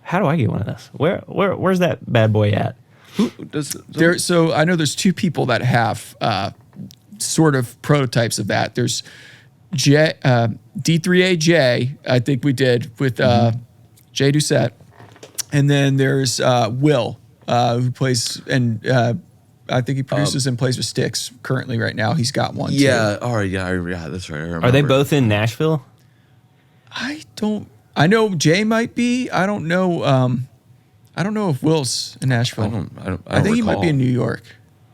how do I get one of this? Where's that bad boy at? So I know there's 2 people that have sort of prototypes of that. There's D3AJ, I think we did with Jay Doucette, and then there's Will, who plays and I think he produces and plays with Styx currently right now. He's got one. Yeah. Too. Oh yeah. That's right. I remember. Are they both in Nashville? I know Jay might be. I don't know. I don't know if Will's in Nashville. I think he might be in New York.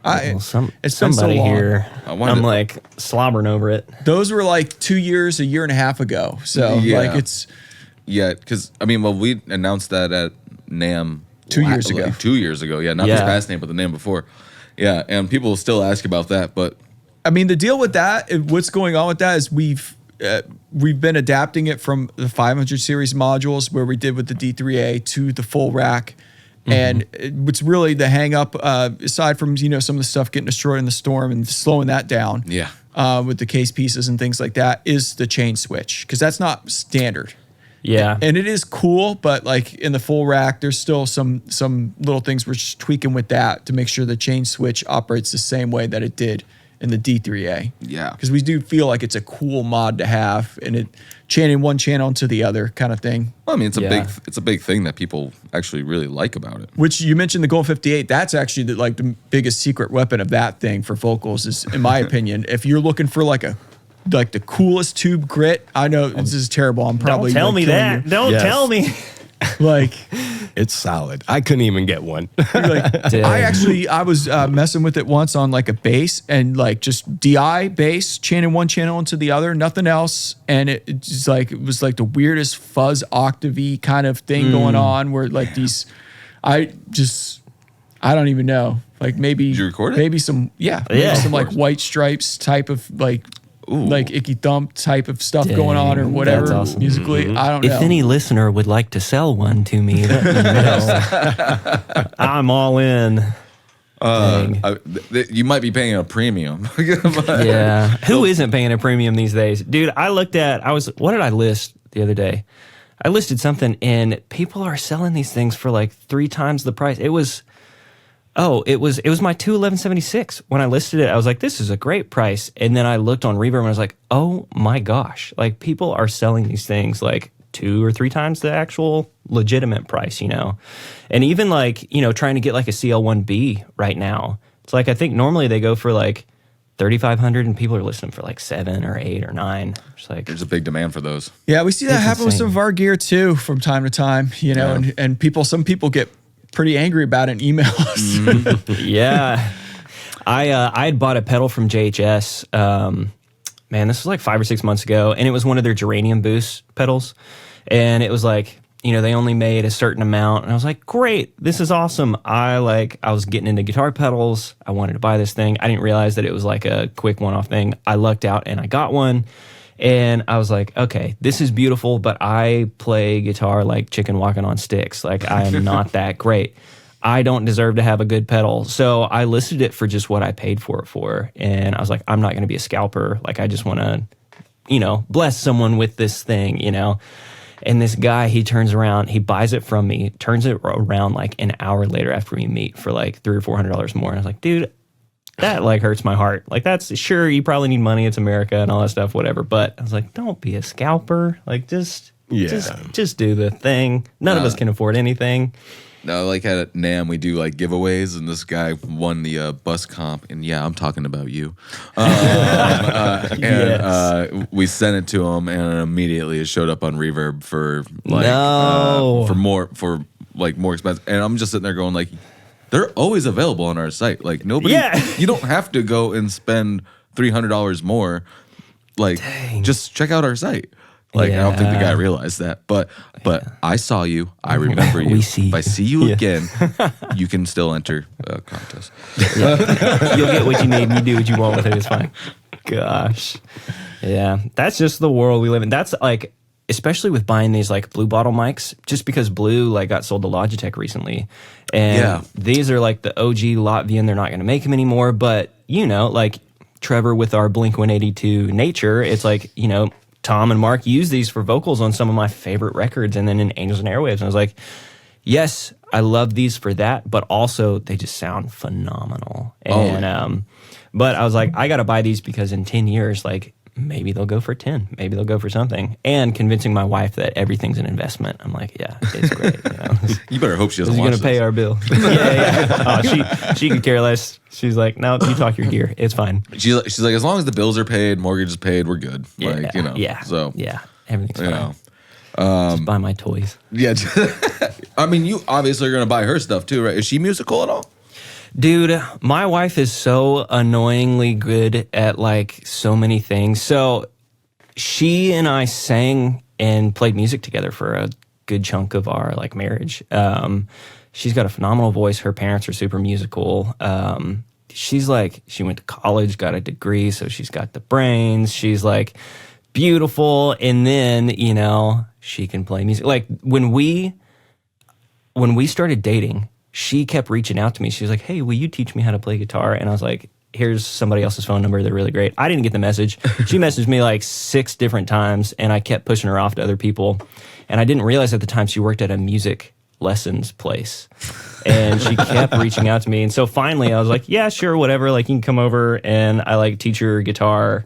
It's somebody so here. I'm like slobbering over it. Those were like 2 years, a year and a half ago. So like it's. Yeah, because I mean, we announced that at NAMM 2 years ago. 2 years ago. Yeah, not this past NAMM, but the NAMM before. Yeah, and people still ask about that, but I mean, the deal with that, what's going on with that is we've been adapting it from the 500 series modules where we did with the D3A to the full rack. And what's really the hang up, aside from, some of the stuff getting destroyed in the storm and slowing that down with the case pieces and things like that, is the chain switch, because that's not standard. Yeah. And it is cool, but like in the full rack, there's still some little things we're just tweaking with that to make sure the chain switch operates the same way that it did in the D3A. Yeah. Because we do feel like it's a cool mod to have, and it chaining one channel into the other kind of thing. Well, I mean, it's a big thing that people actually really like about it. Which you mentioned the Gold 58. That's actually the biggest secret weapon of that thing for vocals is, in my opinion, if you're looking for like the coolest tube grit. I know this is terrible. I'm probably don't tell me that. Don't tell me. Like It's solid. I couldn't even get one. I was messing with it once on like a bass and like just DI bass, chaining one channel into the other, nothing else. And it was like the weirdest fuzz octavey kind of thing going on where like these, I don't even know. Like maybe, did you record it? Maybe some, some like White Stripes type of like Icky Thump type of stuff going on or whatever. That's awesome. Musically. I don't know. If any listener would like to sell one to me, let me know. I'm all in. You might be paying a premium. Yeah. Who isn't paying a premium these days? Dude, what did I list the other day? I listed something and people are selling these things for like 3 times the price. It was my 21176. When I listed it, I was like, this is a great price. And then I looked on Reverb and I was like, oh my gosh. Like people are selling these things like 2 or 3 times the actual legitimate price, And even like, trying to get like a CL1B right now. It's like, I think normally they go for like 3,500 and people are listening for like 7 or 8 or 9. It's like, there's a big demand for those. Yeah, we see that happen with some of our gear too from time to time, and some people get pretty angry about it and email us. Yeah. I had bought a pedal from JHS. Man, this was like 5 or 6 months ago, and it was one of their Geranium Boost pedals. And it was like, they only made a certain amount. And I was like, great, this is awesome. I was getting into guitar pedals. I wanted to buy this thing. I didn't realize that it was like a quick one-off thing. I lucked out and I got one. And I was like, okay, this is beautiful, but I play guitar like chicken walking on sticks. Like, I am not that great. I don't deserve to have a good pedal. So I listed it for just what I paid for it for. And I was like, I'm not going to be a scalper. Like, I just want to, bless someone with this thing, And this guy, he turns around, he buys it from me, turns it around like an hour later after we meet for like $300 or $400 more. And I was like, dude, that like hurts my heart. Like, that's sure, you probably need money. It's America and all that stuff, whatever. But I was like, don't be a scalper. Like, just do the thing. None of us can afford anything. No, like at NAMM, we do like giveaways, and this guy won the bus comp, and yeah, I'm talking about you. We sent it to him, and immediately it showed up on Reverb for like more expensive. And I'm just sitting there going like, they're always available on our site. Like nobody, you don't have to go and spend $300 more. Like, just check out our site. Like, I don't think the guy realized that, but I saw you. I remember you. We see if I see you again, you can still enter a contest. You'll get what you need and you do what you want with it. It's fine. Gosh. Yeah. That's just the world we live in. That's like, especially with buying these like Blue Bottle mics, just because Blue like got sold to Logitech recently. And these are like the OG Latvian. They're not going to make them anymore. But, like Trevor with our Blink-182 Nature, it's like, Tom and Mark use these for vocals on some of my favorite records, and then in Angels and Airwaves. And I was like, yes, I love these for that, but also they just sound phenomenal. And but I was like, I got to buy these because in 10 years, like, maybe they'll go for 10. Maybe they'll go for something. And convincing my wife that everything's an investment. I'm like, yeah, it's great. You better hope she doesn't watch this. She's going to pay our bill. Oh, she could care less. She's like, no, you talk your gear. It's fine. She's like, as long as the bills are paid, mortgage is paid, we're good. So everything's fine. Just buy my toys. Yeah. I mean, you obviously are going to buy her stuff too, right? Is she musical at all? Dude, my wife is so annoyingly good at like so many things. So she and I sang and played music together for a good chunk of our like marriage. She's got a phenomenal voice. Her parents are super musical. She's like, she went to college, got a degree, so she's got the brains. She's like beautiful. And then, she can play music. Like when we started dating, she kept reaching out to me. She was like, hey, will you teach me how to play guitar? And I was like, here's somebody else's phone number. They're really great. I didn't get the message. She messaged me like 6 different times, and I kept pushing her off to other people. And I didn't realize at the time she worked at a music lessons place. And she kept reaching out to me. And so finally I was like, yeah, sure, whatever. Like, you can come over and I like teach her guitar.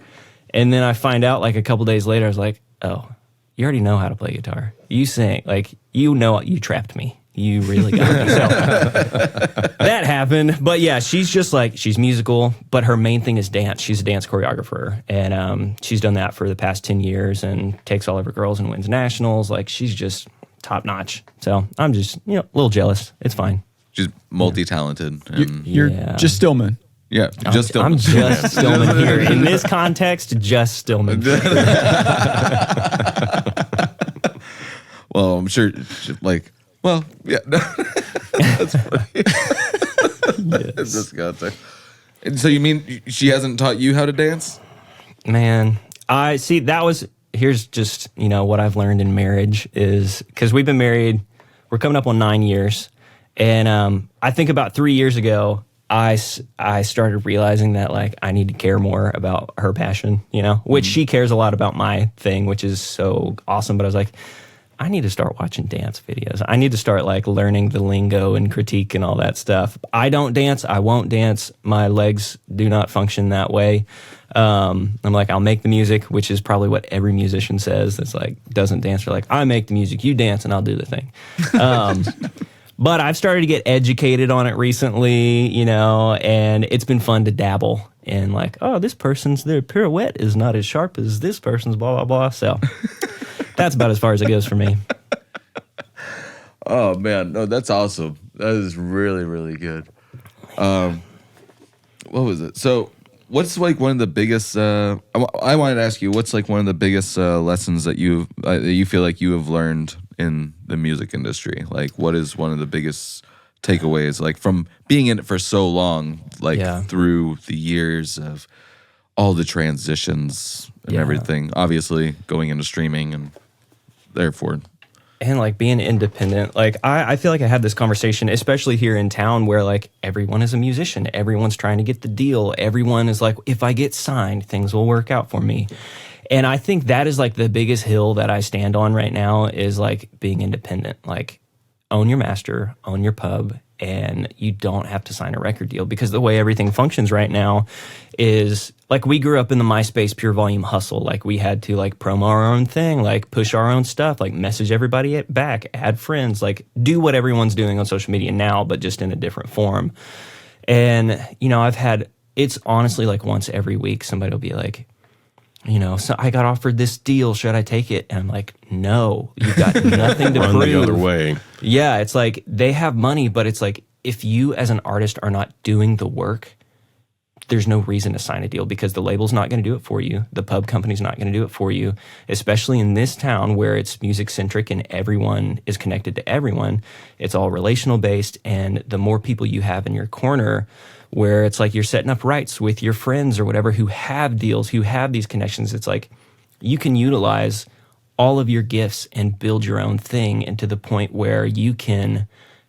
And then I find out like a couple days later, I was like, oh, you already know how to play guitar. You sing. Like, you trapped me. You really got me. So that happened. But yeah, she's just like, she's musical, but her main thing is dance. She's a dance choreographer. And she's done that for the past 10 years and takes all of her girls and wins nationals. Like, she's just top notch. So I'm just, a little jealous. It's fine. She's multi-talented. And You're just Stillman. yeah, just Stillman. I'm just Stillman here. In this context, just Stillman. Well, I'm sure, yeah. That's funny. Yes. Disgusting. And so you mean she hasn't taught you how to dance? Man, I see here's just, what I've learned in marriage is, because we've been married, we're coming up on 9 years. And I think about 3 years ago, I started realizing that I need to care more about her passion, which she cares a lot about my thing, which is so awesome. But I was like, I need to start watching dance videos. I need to start learning the lingo and critique and all that stuff. I don't dance. I won't dance. My legs do not function that way. I'm I'll make the music, which is probably what every musician says. That's doesn't dance. They're I make the music, you dance, and I'll do the thing. But I've started to get educated on it recently, and it's been fun to dabble in this person's, their pirouette is not as sharp as this person's, blah, blah, blah. So that's about as far as it goes for me. Oh, man. No, that's awesome. That is really, really good. What was it? So what's one of the biggest, I wanted to ask you, what's one of the biggest lessons that you feel like you have learned in the music industry? What is one of the biggest takeaways, from being in it for so long, through the years of all the transitions and everything, obviously going into streaming and therefore. And being independent, I feel like I had this conversation, especially here in town, where everyone is a musician, everyone's trying to get the deal, everyone is if I get signed, things will work out for me. And I think that is the biggest hill that I stand on right now is being independent. Own your master, own your pub, and you don't have to sign a record deal, because the way everything functions right now is we grew up in the MySpace pure volume hustle. We had to promo our own thing, push our own stuff, message everybody back, add friends, do what everyone's doing on social media now, but just in a different form. And, it's honestly once every week somebody will be so I got offered this deal. Should I take it? And I'm no, you've got nothing to Run prove. the other way. Yeah, it's they have money, but it's if you as an artist are not doing the work, there's no reason to sign a deal, because the label's not going to do it for you. The pub company's not going to do it for you, especially in this town where it's music centric and everyone is connected to everyone. It's all relational based, and the more people you have in your corner, where it's you're setting up rights with your friends or whatever who have deals, who have these connections. It's you can utilize all of your gifts and build your own thing, and to the point where you can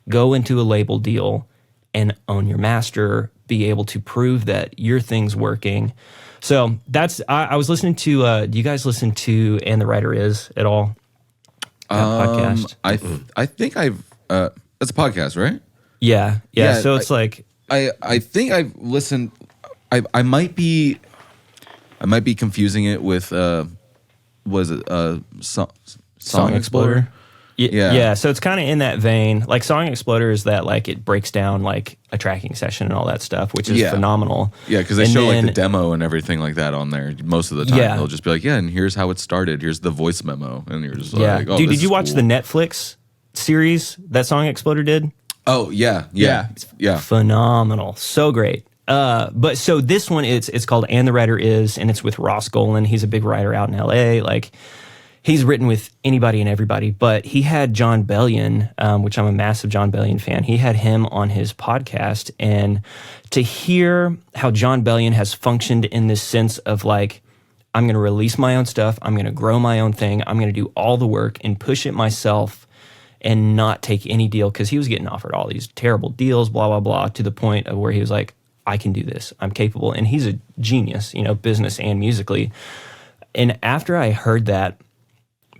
go into a label deal and own your master, be able to prove that your thing's working. So that's, I was listening to, do you guys listen to And the Writer Is at all? That podcast? I think I've, that's a podcast, right? Yeah. So it's I think I've listened. I might be confusing it with was it Song Exploder? Yeah. So it's kind of in that vein. Song Exploder is that it breaks down a tracking session and all that stuff, which is phenomenal. Yeah, because they show the demo and everything like that on there most of the time. They'll just be and here's how it started. Here's the voice memo, and you're just oh, dude, did you watch the Netflix series that Song Exploder did? Oh, yeah. Phenomenal. So great. But so this one, it's called And the Writer Is, and it's with Ross Golan. He's a big writer out in LA. He's written with anybody and everybody, but he had John Bellion, which I'm a massive John Bellion fan. He had him on his podcast, and to hear how John Bellion has functioned in this sense of I'm going to release my own stuff, I'm going to grow my own thing, I'm going to do all the work and push it myself and not take any deal, because he was getting offered all these terrible deals, blah, blah, blah, to the point of where he was I can do this, I'm capable. And he's a genius, business and musically. And after I heard that,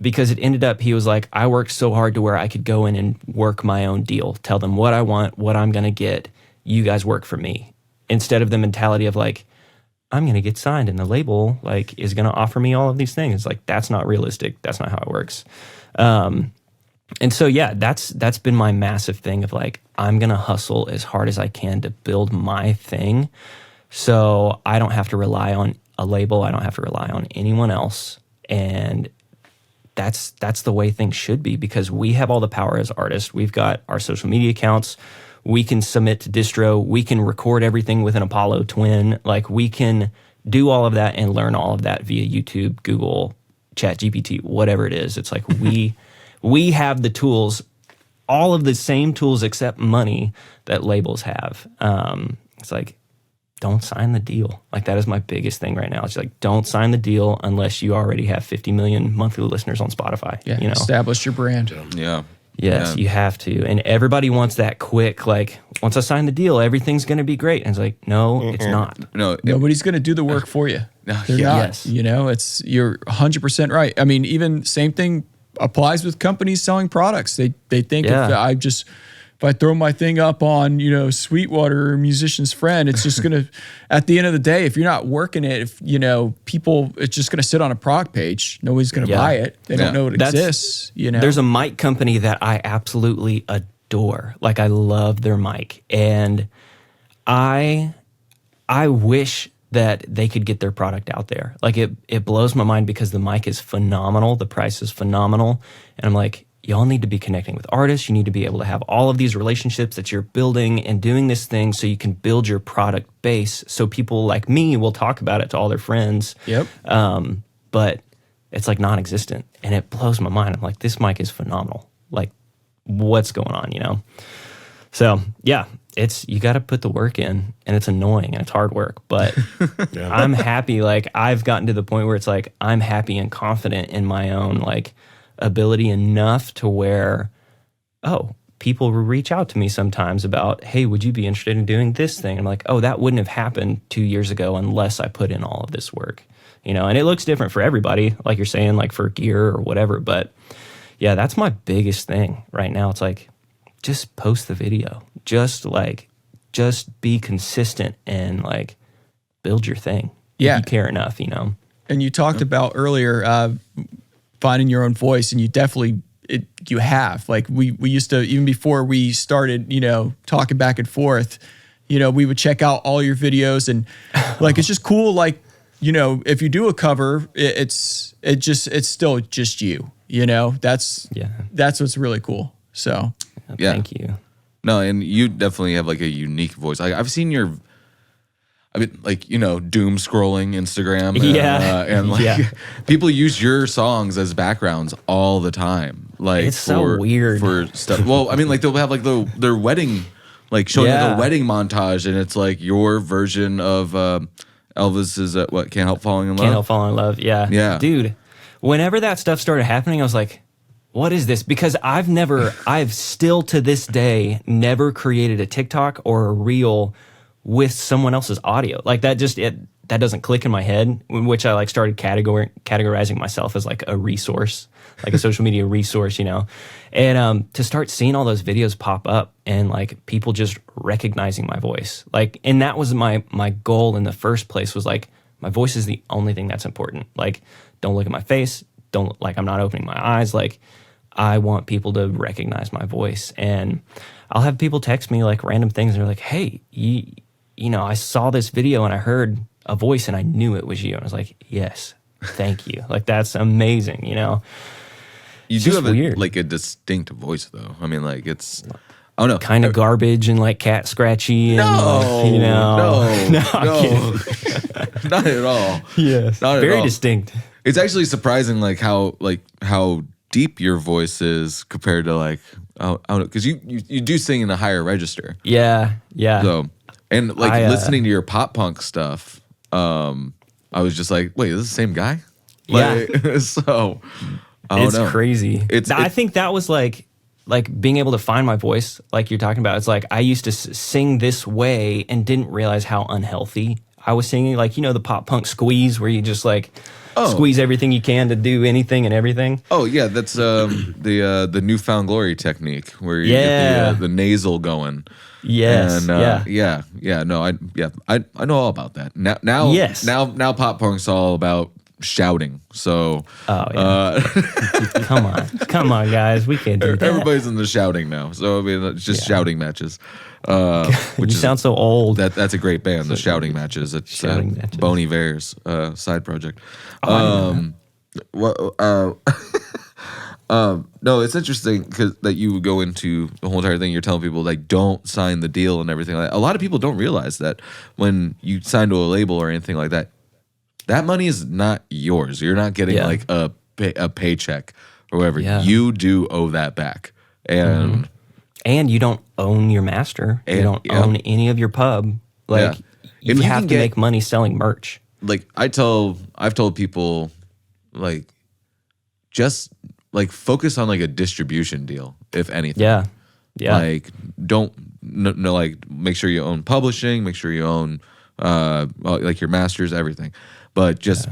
because it ended up, he was I worked so hard to where I could go in and work my own deal, tell them what I want, what I'm going to get, you guys work for me. Instead of the mentality of I'm going to get signed and the label is going to offer me all of these things. It's that's not realistic. That's not how it works. And so, that's been my massive thing of I'm going to hustle as hard as I can to build my thing, so I don't have to rely on a label. I don't have to rely on anyone else, and that's the way things should be, because we have all the power as artists. We've got our social media accounts. We can submit to distro. We can record everything with an Apollo Twin. Like, we can do all of that and learn all of that via YouTube, Google, ChatGPT, whatever it is. It's like we have the tools, all of the same tools except money that labels have. It's like, don't sign the deal. Like, that is my biggest thing right now. It's like, don't sign the deal unless you already have 50 million monthly listeners on Spotify. Yeah, establish your brand. Yeah. Yes, you have to. And everybody wants that quick, like, once I sign the deal, everything's going to be great. And it's like, no, it's not. No, Nobody's going to do the work for you. They're not. Yes. You're 100% right. I mean, even same thing applies with companies selling products. They think if I throw my thing up on, Sweetwater, Musician's Friend, it's just going to, at the end of the day, if you're not working it, people, it's just going to sit on a product page. Nobody's going to buy it. They don't know it exists, There's a mic company that I absolutely adore. Like, I love their mic. And I wish that they could get their product out there. Like, it blows my mind because the mic is phenomenal. The price is phenomenal. And I'm like, y'all need to be connecting with artists. You need to be able to have all of these relationships that you're building and doing this thing so you can build your product base. So people like me will talk about it to all their friends. Yep. But it's like non-existent. And it blows my mind. I'm like, this mic is phenomenal. Like, what's going on, So yeah, you got to put the work in, and it's annoying and it's hard work, but I'm happy. Like, I've gotten to the point where it's like, I'm happy and confident in my own, like, ability enough to where, people reach out to me sometimes about, hey, would you be interested in doing this thing? I'm like, that wouldn't have happened 2 years ago unless I put in all of this work, and it looks different for everybody, like you're saying, like for gear or whatever. But yeah, that's my biggest thing right now. It's like, just post the video, just be consistent and like build your thing. Yeah. If you care enough, And you talked about earlier, finding your own voice, and you definitely you have. Like, we used to, even before we started, talking back and forth, we would check out all your videos, and like, it's just cool. Like, if you do a cover, it's still just you. That's what's really cool. So thank you. No, and you definitely have like a unique voice. I've seen doom scrolling Instagram. And people use your songs as backgrounds all the time. Like, it's so weird for stuff. Well, I mean, like, they'll have like their wedding, like showing the wedding montage, and it's like your version of Elvis's Can't Help Falling in Love. Can't Help Falling in Love. Yeah. Yeah. Dude, whenever that stuff started happening, I was like, what is this? Because I've still to this day never created a TikTok or a reel with someone else's audio. Like, that doesn't click in my head, which I like started categorizing myself as like a resource, like a social media resource, and to start seeing all those videos pop up and like people just recognizing my voice. Like, and that was my goal in the first place, was like, my voice is the only thing that's important. Like, don't look at my face. I'm not opening my eyes. Like, I want people to recognize my voice. And I'll have people text me like random things, and they're like, hey, I saw this video and I heard a voice and I knew it was you. And I was like, yes, thank you. Like, that's amazing, You do have a distinct voice, though. I mean, like, it's, I don't know. Kind of garbage and like cat scratchy. No, and, no, not at all. Yes, not very at all. distinct. It's actually surprising, like how deep your voice is compared to like, I don't know, because you do sing in a higher register. Yeah. So, and like listening to your pop punk stuff, I was just like, wait, is this the same guy? Like, so it's crazy. I think that was like being able to find my voice, like you're talking about. It's like, I used to sing this way and didn't realize how unhealthy I was singing. Like, the pop punk squeeze, where you just like squeeze everything you can to do anything and everything. Oh yeah, that's the Newfound Glory technique, where you get the nasal going. Yes. And, yeah. No, I know all about that. Now pop punk's all about shouting. So come on, guys, we can't do that. Everybody's in the shouting now. So I mean, it's just shouting matches. Which sound so old. That's a great band, the Shouting Matches. It's Bon Iver's side project. No, it's interesting because that you go into the whole entire thing. You're telling people like don't sign the deal and everything like that. A lot of people don't realize that when you sign to a label or anything like that, that money is not yours. You're not getting like a paycheck or whatever. Yeah. You do owe that back, and you don't own your master. You don't own any of your pub. Like you have to make money selling merch. Like I've told people like just like focus on like a distribution deal, if anything. Yeah. Like don't like make sure you own publishing, make sure you own like your masters, everything. But just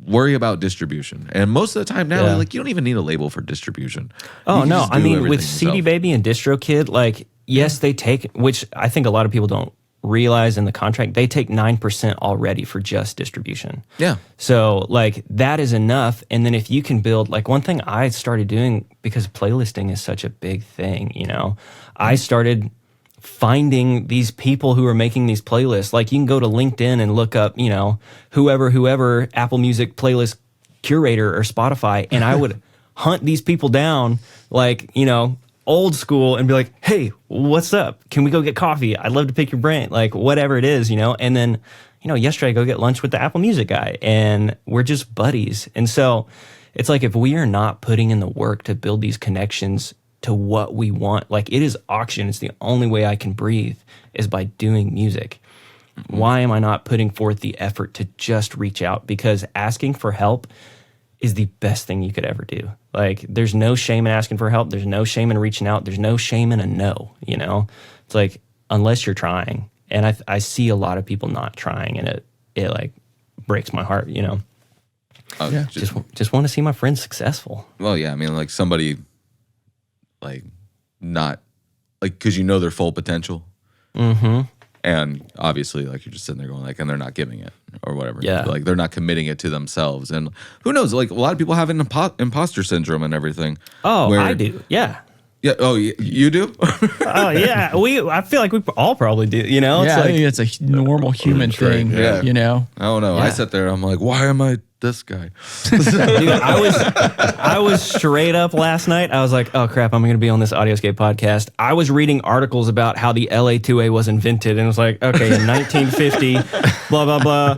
worry about distribution. And most of the time now, like you don't even need a label for distribution. Oh no, I mean with CD Baby and DistroKid, like yes, they take, which I think a lot of people don't realize in the contract, they take 9% already for just distribution. Yeah. So like that is enough. And then if you can build, like one thing I started doing, because playlisting is such a big thing, you know, I started finding these people who are making these playlists. Like you can go to LinkedIn and look up, you know, whoever Apple Music playlist curator or Spotify, and I would hunt these people down, like, you know, old school, and be like, hey, what's up? Can we go get coffee? I'd love to pick your brain, like whatever it is, you know? And then, you know, yesterday I go get lunch with the Apple Music guy, and we're just buddies. And so it's like, if we are not putting in the work to build these connections to what we want, like it is auction. It's the only way I can breathe is by doing music. Why am I not putting forth the effort to just reach out? Because asking for help is the best thing you could ever do. Like there's no shame in asking for help. There's no shame in reaching out. There's no shame in a no, you know? It's like, unless you're trying. And I see a lot of people not trying, and it like breaks my heart, you know? Just want to see my friends successful. Well, yeah, I mean, like somebody like not like, because you know their full potential. Mm-hmm. And obviously, like you're just sitting there going like, and they're not giving it or whatever. Yeah. Like they're not committing it to themselves. And who knows? Like a lot of people have an imposter syndrome and everything. Oh, I do. Yeah. Yeah. Oh, you do? Oh, yeah. I feel like we all probably do. You know? Yeah, it's like, I think it's a normal human thing. Yeah. You know? I don't know. Yeah. I sit there. I'm like, why am I this guy? Dude, I was straight up last night. I was like, oh crap, I'm going to be on this AudioScape podcast. I was reading articles about how the LA2A was invented, and it was like, okay, in 1950, blah blah blah.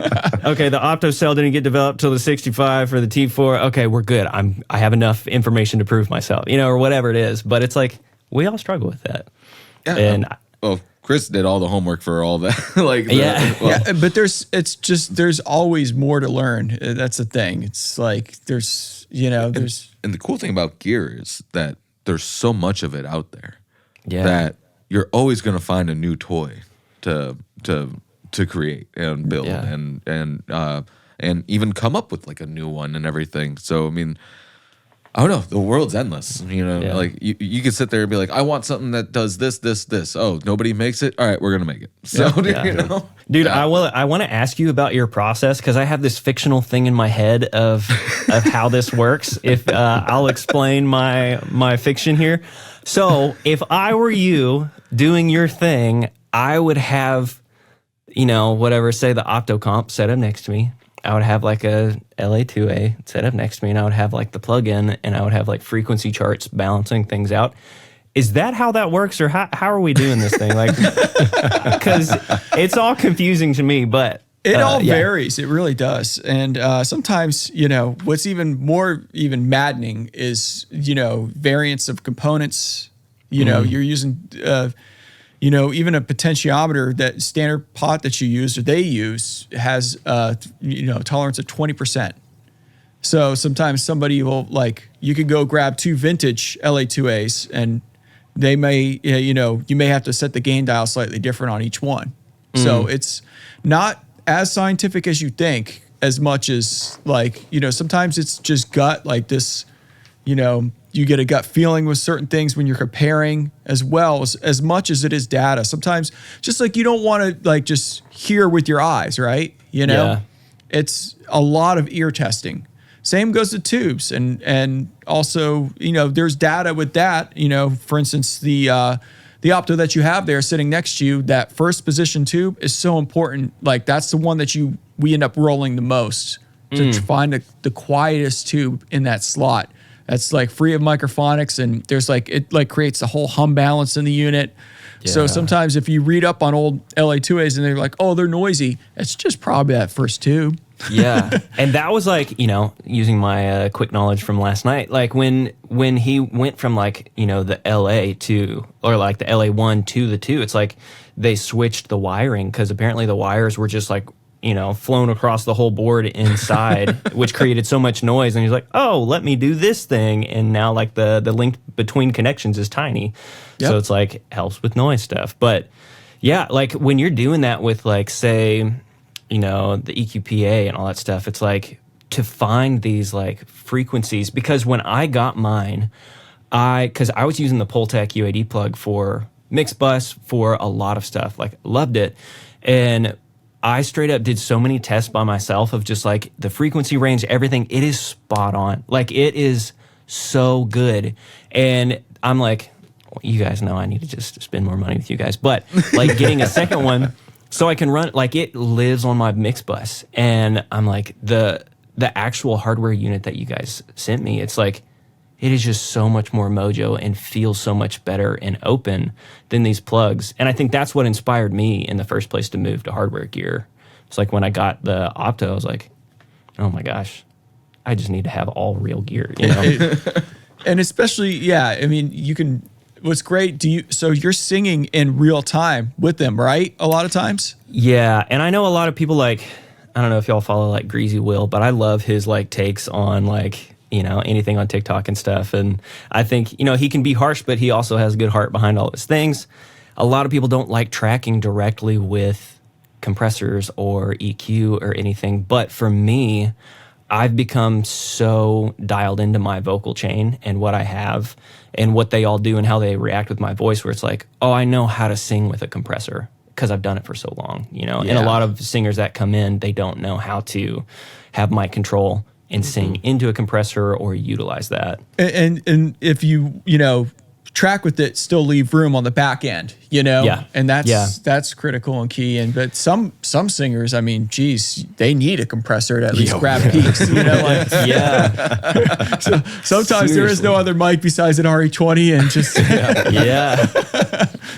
Okay, the Optocell didn't get developed till the 65 for the T4. Okay, we're good. I have enough information to prove myself, you know, or whatever it is. But it's like we all struggle with that. Yeah. And Chris did all the homework for all that. Like, but there's always more to learn. That's the thing. It's like there's and the cool thing about gear is that there's so much of it out there that you're always going to find a new toy to create and build and even come up with like a new one and everything. So I mean, I don't know. The world's endless. You know, like you could sit there and be like, I want something that does this, this, this. Oh, nobody makes it. All right, we're gonna make it. So you know, dude, I want to ask you about your process, because I have this fictional thing in my head of how this works. If I'll explain my fiction here. So if I were you doing your thing, I would have, you know, whatever, say the Optocomp set up next to me. I would have like a LA2A set up next to me, and I would have like the plug-in, and I would have like frequency charts balancing things out. Is that how that works, or how are we doing this thing? Like, because it's all confusing to me, but it all varies. It really does. And sometimes, you know, what's even maddening is, you know, variants of components. You know, you're using you know, even a potentiometer, that standard pot that you use or they use has, you know, tolerance of 20%. So sometimes somebody will, like, you could go grab two vintage LA2As and they may, you know, you may have to set the gain dial slightly different on each one. So it's not as scientific as you think, as much as, like, you know, sometimes it's just gut, like this, you know, you get a gut feeling with certain things when you're comparing, as well as much as it is data. Sometimes just like you don't want to like just hear with your eyes, right? You know, it's a lot of ear testing. Same goes to tubes, and also, you know, there's data with that. You know, for instance, the opto that you have there sitting next to you, that first position tube is so important. Like that's the one that we end up rolling the most to find the quietest tube in that slot. that's like free of microphonics, and there's like, it like creates a whole hum balance in the unit. So sometimes if you read up on old LA2As and they're like, oh, they're noisy, it's just probably that first tube. Yeah. And that was like, you know, using my quick knowledge from last night, like when he went from like, you know, the LA to, or like the LA1 to the 2, it's like they switched the wiring because apparently the wires were just like, you know, flown across the whole board inside, which created so much noise. And he's like, oh, let me do this thing. And now like the link between connections is tiny. Yep. So it's like helps with noise stuff. But yeah, like when you're doing that with like, say, you know, the EQPA and all that stuff, it's like to find these like frequencies, because when I got mine, because I was using the Pultec UAD plug for mix bus for a lot of stuff, like loved it. And I straight up did so many tests by myself of just like the frequency range, everything. It is spot on. Like it is so good. And I'm like, well, you guys know I need to just spend more money with you guys. But like getting a second one so I can run, like it lives on my mix bus. And I'm like, the actual hardware unit that you guys sent me, it's like, it is just so much more mojo and feels so much better and open than these plugs. And I think that's what inspired me in the first place to move to hardware gear. It's like when I got the Opto, I was like, oh my gosh, I just need to have all real gear, you know? And especially, yeah, I mean, you can, what's great, so you're singing in real time with them, right? A lot of times? Yeah, and I know a lot of people like, I don't know if y'all follow like Greasy Will, but I love his like takes on like, you know, anything on TikTok and stuff. And I think, you know, he can be harsh, but he also has a good heart behind all his things. A lot of people don't like tracking directly with compressors or EQ or anything. But for me, I've become so dialed into my vocal chain and what I have and what they all do and how they react with my voice, where it's like, oh, I know how to sing with a compressor because I've done it for so long, you know? Yeah. And a lot of singers that come in, they don't know how to have mic control and sing into a compressor or utilize that. And if you know, track with it, still leave room on the back end, you know? Yeah. And that's critical and key. But some singers, I mean, geez, they need a compressor to at least grab peaks, you know? Like, so sometimes Seriously. There is no other mic besides an RE20 and just... yeah.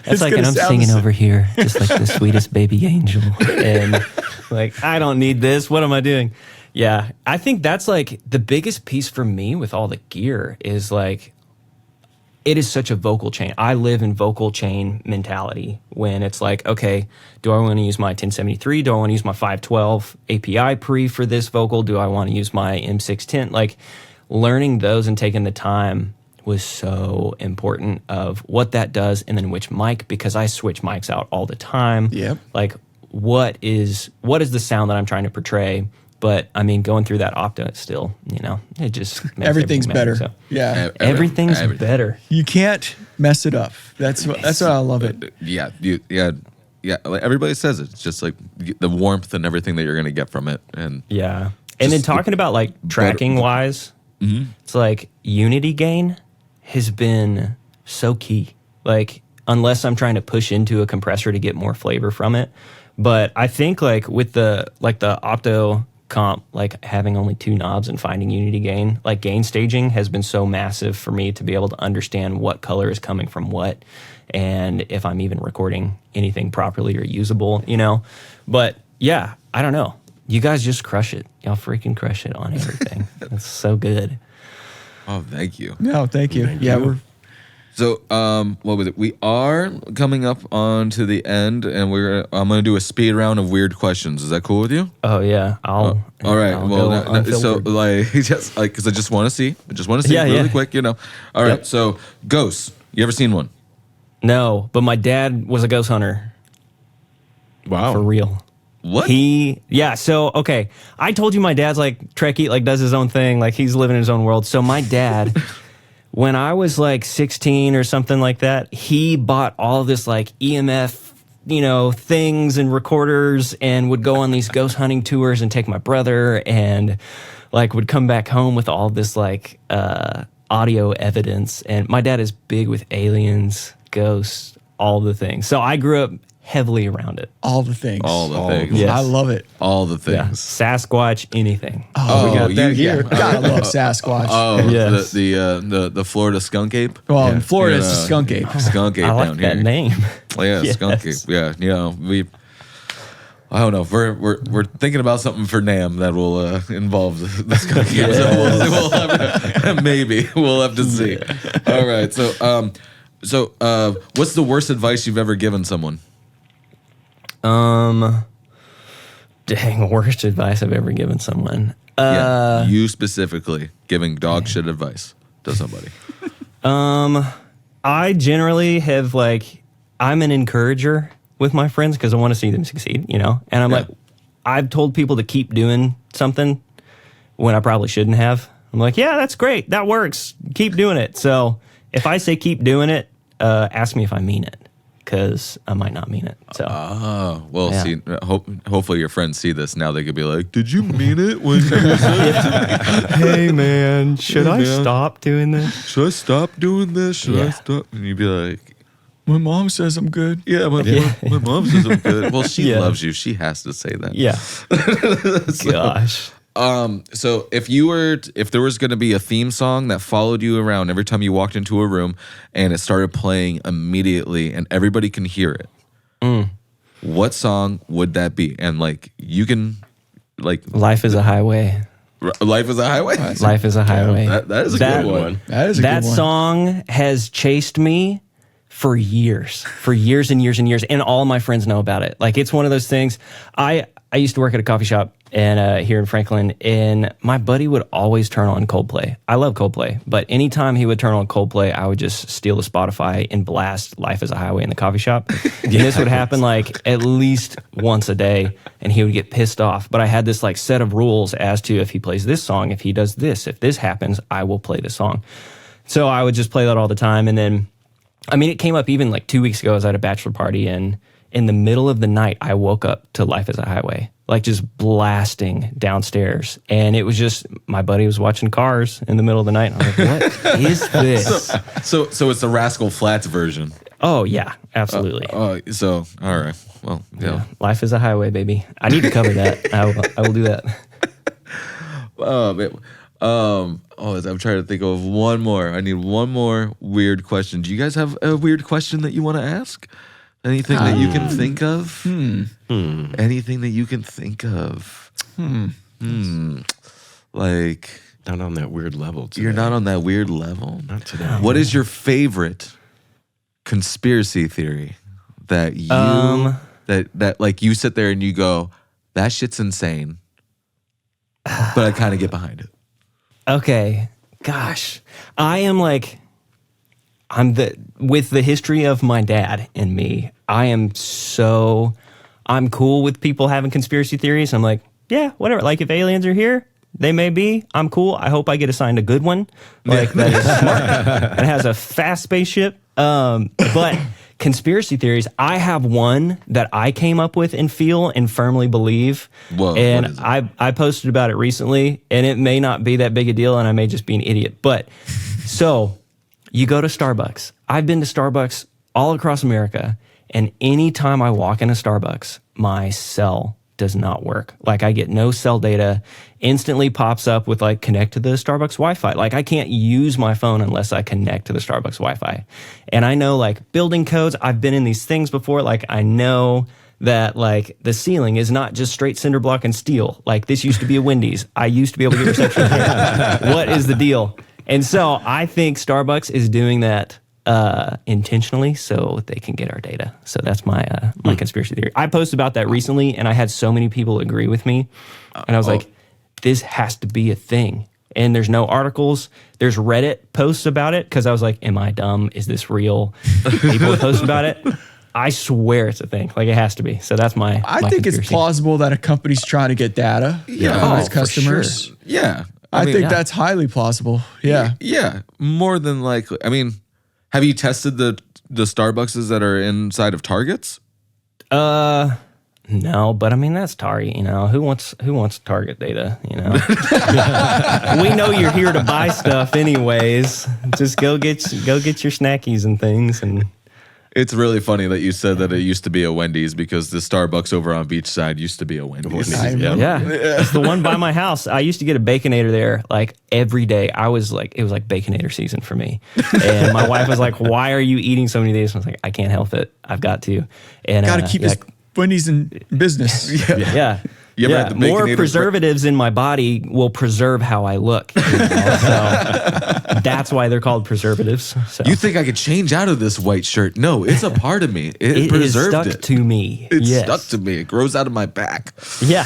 That's like, and I'm singing over here, just like the sweetest baby angel. And like, I don't need this. What am I doing? Yeah, I think that's like the biggest piece for me with all the gear is like, it is such a vocal chain. I live in vocal chain mentality when it's like, okay, do I want to use my 1073? Do I want to use my 512 API pre for this vocal? Do I want to use my M610? Like learning those and taking the time was so important of what that does and then which mic, because I switch mics out all the time. Yep. Like what is the sound that I'm trying to portray? But I mean, going through that Opto, still, you know, it just makes everything's better. So. Yeah, everything's better. You can't mess it up. That's why I love it. Yeah. Like everybody says it. It's just like the warmth and everything that you're going to get from it. And yeah, and then talking about like tracking wise, it's like unity gain has been so key. Like unless I'm trying to push into a compressor to get more flavor from it, but I think like with the Opto comp, like having only 2 knobs and finding unity gain, like gain staging has been so massive for me to be able to understand what color is coming from what and if I'm even recording anything properly or usable, you know. But yeah, I don't know, you guys just crush it. Y'all freaking crush it on everything. That's so good. Oh, thank you. No, thank you. We're so, what was it? We are coming up onto the end, and I'm gonna do a speed round of weird questions. Is that cool with you? Oh yeah, all right. So like, just like, because I just want to see really quick, you know. All right. So, ghosts. You ever seen one? No, but my dad was a ghost hunter. Wow, for real. What? So okay, I told you my dad's like Trekkie, like does his own thing, like he's living in his own world. So my dad. When I was like 16 or something like that, he bought all this like EMF, you know, things and recorders and would go on these ghost hunting tours and take my brother and like would come back home with all this like audio evidence. And my dad is big with aliens, ghosts, all the things. So I grew up heavily around it. All the things. All the things. Yes. I love it. All the Yeah. things. Sasquatch, anything. Oh, we got that here. yeah. Gotta love Sasquatch. Oh, Yes. the Florida skunk ape. Well, in Florida, it's a Yeah. skunk ape. Skunk ape I like down that here. name. Oh, yeah, Yes. skunk ape. Yeah, I don't know. We're thinking about something for NAMM that will involve the skunk ape. Yeah. So we'll have to, maybe we'll have to see. All right. So what's the worst advice you've ever given someone? Dang, worst advice I've ever given someone. Yeah, you specifically giving dog shit advice to somebody. I generally have I'm an encourager with my friends because I want to see them succeed, and I'm Yeah. like, I've told people to keep doing something when I probably shouldn't have. I'm like, yeah, that's great. That works. Keep doing it. So if I say keep doing it, ask me if I mean it, because I might not mean it. So Oh, well, Yeah. see, hopefully your friends see this now. They could be like, "Did you mean it when you said hey man, should Hey, I man. stop doing this? should I stop doing this? Should I Yeah. stop?" And you'd be like, My mom says I'm good. "Yeah, my mom says I'm good." Well, she Yeah. loves you. She has to say that. Yeah. Gosh. So if there was going to be a theme song that followed you around every time you walked into a room and it started playing immediately and everybody can hear it, what song would that be? And you can Life is a highway. Life is a Highway. Life is a highway. That is a good one. That is a That good one. song has chased me for years and years and years, and all my friends know about it. It's one of those things. I used to work at a coffee shop and here in Franklin, and my buddy would always turn on Coldplay. I love Coldplay, but anytime he would turn on Coldplay, I would just steal the Spotify and blast Life is a Highway in the coffee shop. And this would happen at least once a day, and he would get pissed off. But I had this set of rules as to if he plays this song, if he does this, if this happens, I will play this song. So I would just play that all the time. And then, it came up even 2 weeks ago. I was at a bachelor party, and in the middle of the night, I woke up to Life is a Highway, just blasting downstairs. And it was just, my buddy was watching Cars in the middle of the night. I'm like, what is this? So it's the Rascal Flatts version. Oh, yeah, absolutely. All right. Well, yeah. Life is a highway, baby. I need to cover that. I will do that. I'm trying to think of one more. I need one more weird question. Do you guys have a weird question that you want to ask? Anything that you can think of? Anything that you can think of? Not on that weird level today. You're not on that weird level? Not today. What is your favorite conspiracy theory that you that you sit there and you go, that shit's insane, but I kind of get behind it? Okay. Gosh. With the history of my dad and me, I'm cool with people having conspiracy theories. I'm like, yeah, whatever. If aliens are here, they may be. I'm cool. I hope I get assigned a good one. That is smart. That has a fast spaceship. But conspiracy theories, I have one that I came up with and feel and firmly believe. Whoa, and what is it? I posted about it recently, and it may not be that big a deal, and I may just be an idiot. But so you go to Starbucks. I've been to Starbucks all across America, and anytime I walk in a Starbucks, my cell does not work. I get no cell data, instantly pops up with connect to the Starbucks Wi-Fi. I can't use my phone unless I connect to the Starbucks Wi-Fi. And I know building codes, I've been in these things before. I know that the ceiling is not just straight cinder block and steel. This used to be a Wendy's. I used to be able to get reception here. What is the deal? And so I think Starbucks is doing that intentionally so they can get our data. So that's my conspiracy theory. I posted about that recently, and I had so many people agree with me. And I was like, this has to be a thing. And there's no articles. There's Reddit posts about it because I was like, am I dumb? Is this real? People post about it. I swear it's a thing. It has to be. So that's my I think it's conspiracy. plausible that a company's trying to get data from its for customers. sure. Yeah. I mean, think that's highly plausible. Yeah. Yeah, more than likely. Have you tested the Starbucks that are inside of Targets? No, but that's Tari, who wants Target data, We know you're here to buy stuff anyways. Just go get your snackies and things. And It's really funny that you said that it used to be a Wendy's because the Starbucks over on Beachside used to be a Wendy's. Yeah. It's the one by my house. I used to get a Baconator there like every day. It was like Baconator season for me. And my wife was like, "Why are you eating so many of these?" I was like, "I can't help it. I've got to." And got to keep his Wendy's in business. Yeah. You ever had the More Baconator preservatives in my body will preserve how I look. You know? So that's why they're called preservatives. So. You think I could change out of this white shirt? No, it's a part of me. It preserved is stuck to me. It's stuck to me. It grows out of my back. Yeah.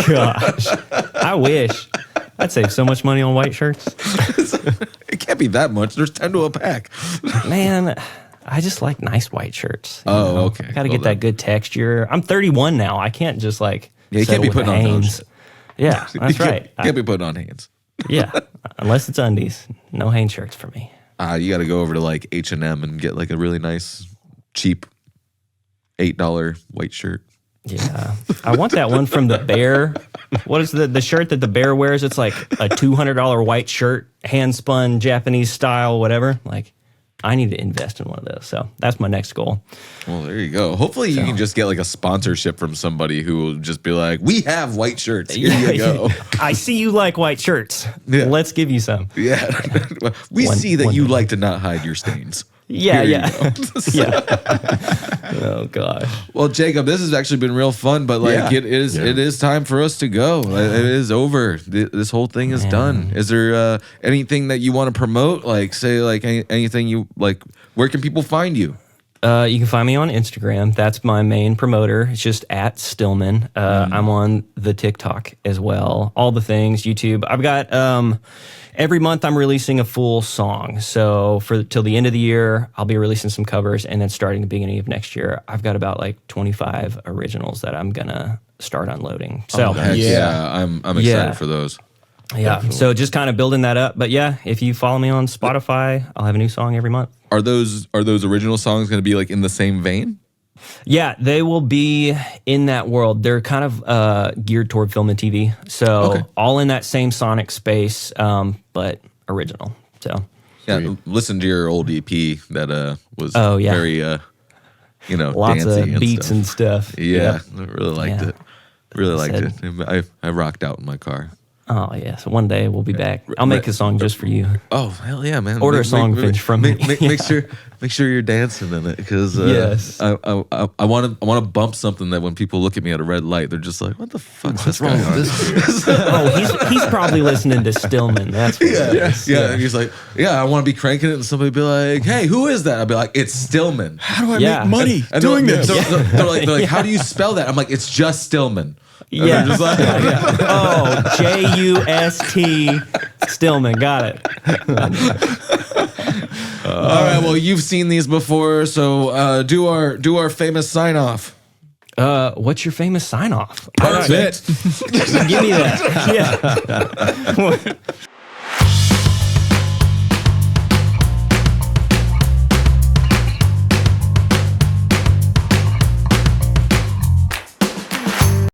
Gosh. I wish. I'd save so much money on white shirts. It can't be that much. There's 10 to a pack. Man, I just like nice white shirts. Oh, okay. Got to get that good texture. I'm 31 now. I can't just like. Yeah, you can't be putting on Hanes. those. Yeah, that's right. Can't be putting on Hanes. Yeah, unless it's undies. No Hanes shirts for me. You got to go over to like H&M and get like a really nice, cheap, $8 white shirt. Yeah, I want that one from the Bear. What is the shirt that the Bear wears? It's like a $200 white shirt, hand spun Japanese style, whatever. Like, I need to invest in one of those. So that's my next goal. Well, there you go. Hopefully you can just get like a sponsorship from somebody who will just be like, "We have white shirts. Here you go." I see you like white shirts. Yeah. Let's give you some. Yeah. We see that you like to not hide your stains. Yeah, Here yeah. you go. Yeah. Oh gosh. Well, Jacob, this has actually been real fun, but like it is time for us to go. It is over. This whole thing is done. Is there anything that you want to promote? Like say like anything you like, where can people find you? You can find me on Instagram. That's my main promoter. It's just at Stillman. I'm on the TikTok as well. All the things, YouTube. I've got every month I'm releasing a full song. So till the end of the year, I'll be releasing some covers, and then starting the beginning of next year, I've got about like 25 originals that I'm gonna start unloading. So I'm excited for those. Yeah. Definitely. So just kind of building that up. But yeah, if you follow me on Spotify, I'll have a new song every month. Are those original songs going to be like in the same vein? Yeah, they will be in that world. They're kind of geared toward film and TV. So all in that same sonic space, but original. So listen to your old EP that was very lots dancey of beats and stuff. Yeah, I really liked it. Really liked it. I rocked out in my car. Oh, yeah. So one day we'll be back. I'll make a song just for you. Oh, hell yeah, man. Order a song from me. Make sure you're dancing in it, because yes. I want to bump something that when people look at me at a red light, they're just like, "What the fuck's this guy on?" He's probably listening to Stillman. That's what it is. Yeah. And he's like, "Yeah, I want to be cranking it," and somebody be like, "Hey, who is that?" I'd be like, "It's Stillman." How do I make money and doing this? They're like, "How do you spell that?" I'm like, "It's just Stillman." And yeah. just like, Oh, J-U-S-T Stillman. Got it. All right. Well, you've seen these before, so do our famous sign off. What's your famous sign off? Perfect. Give me that. Yeah.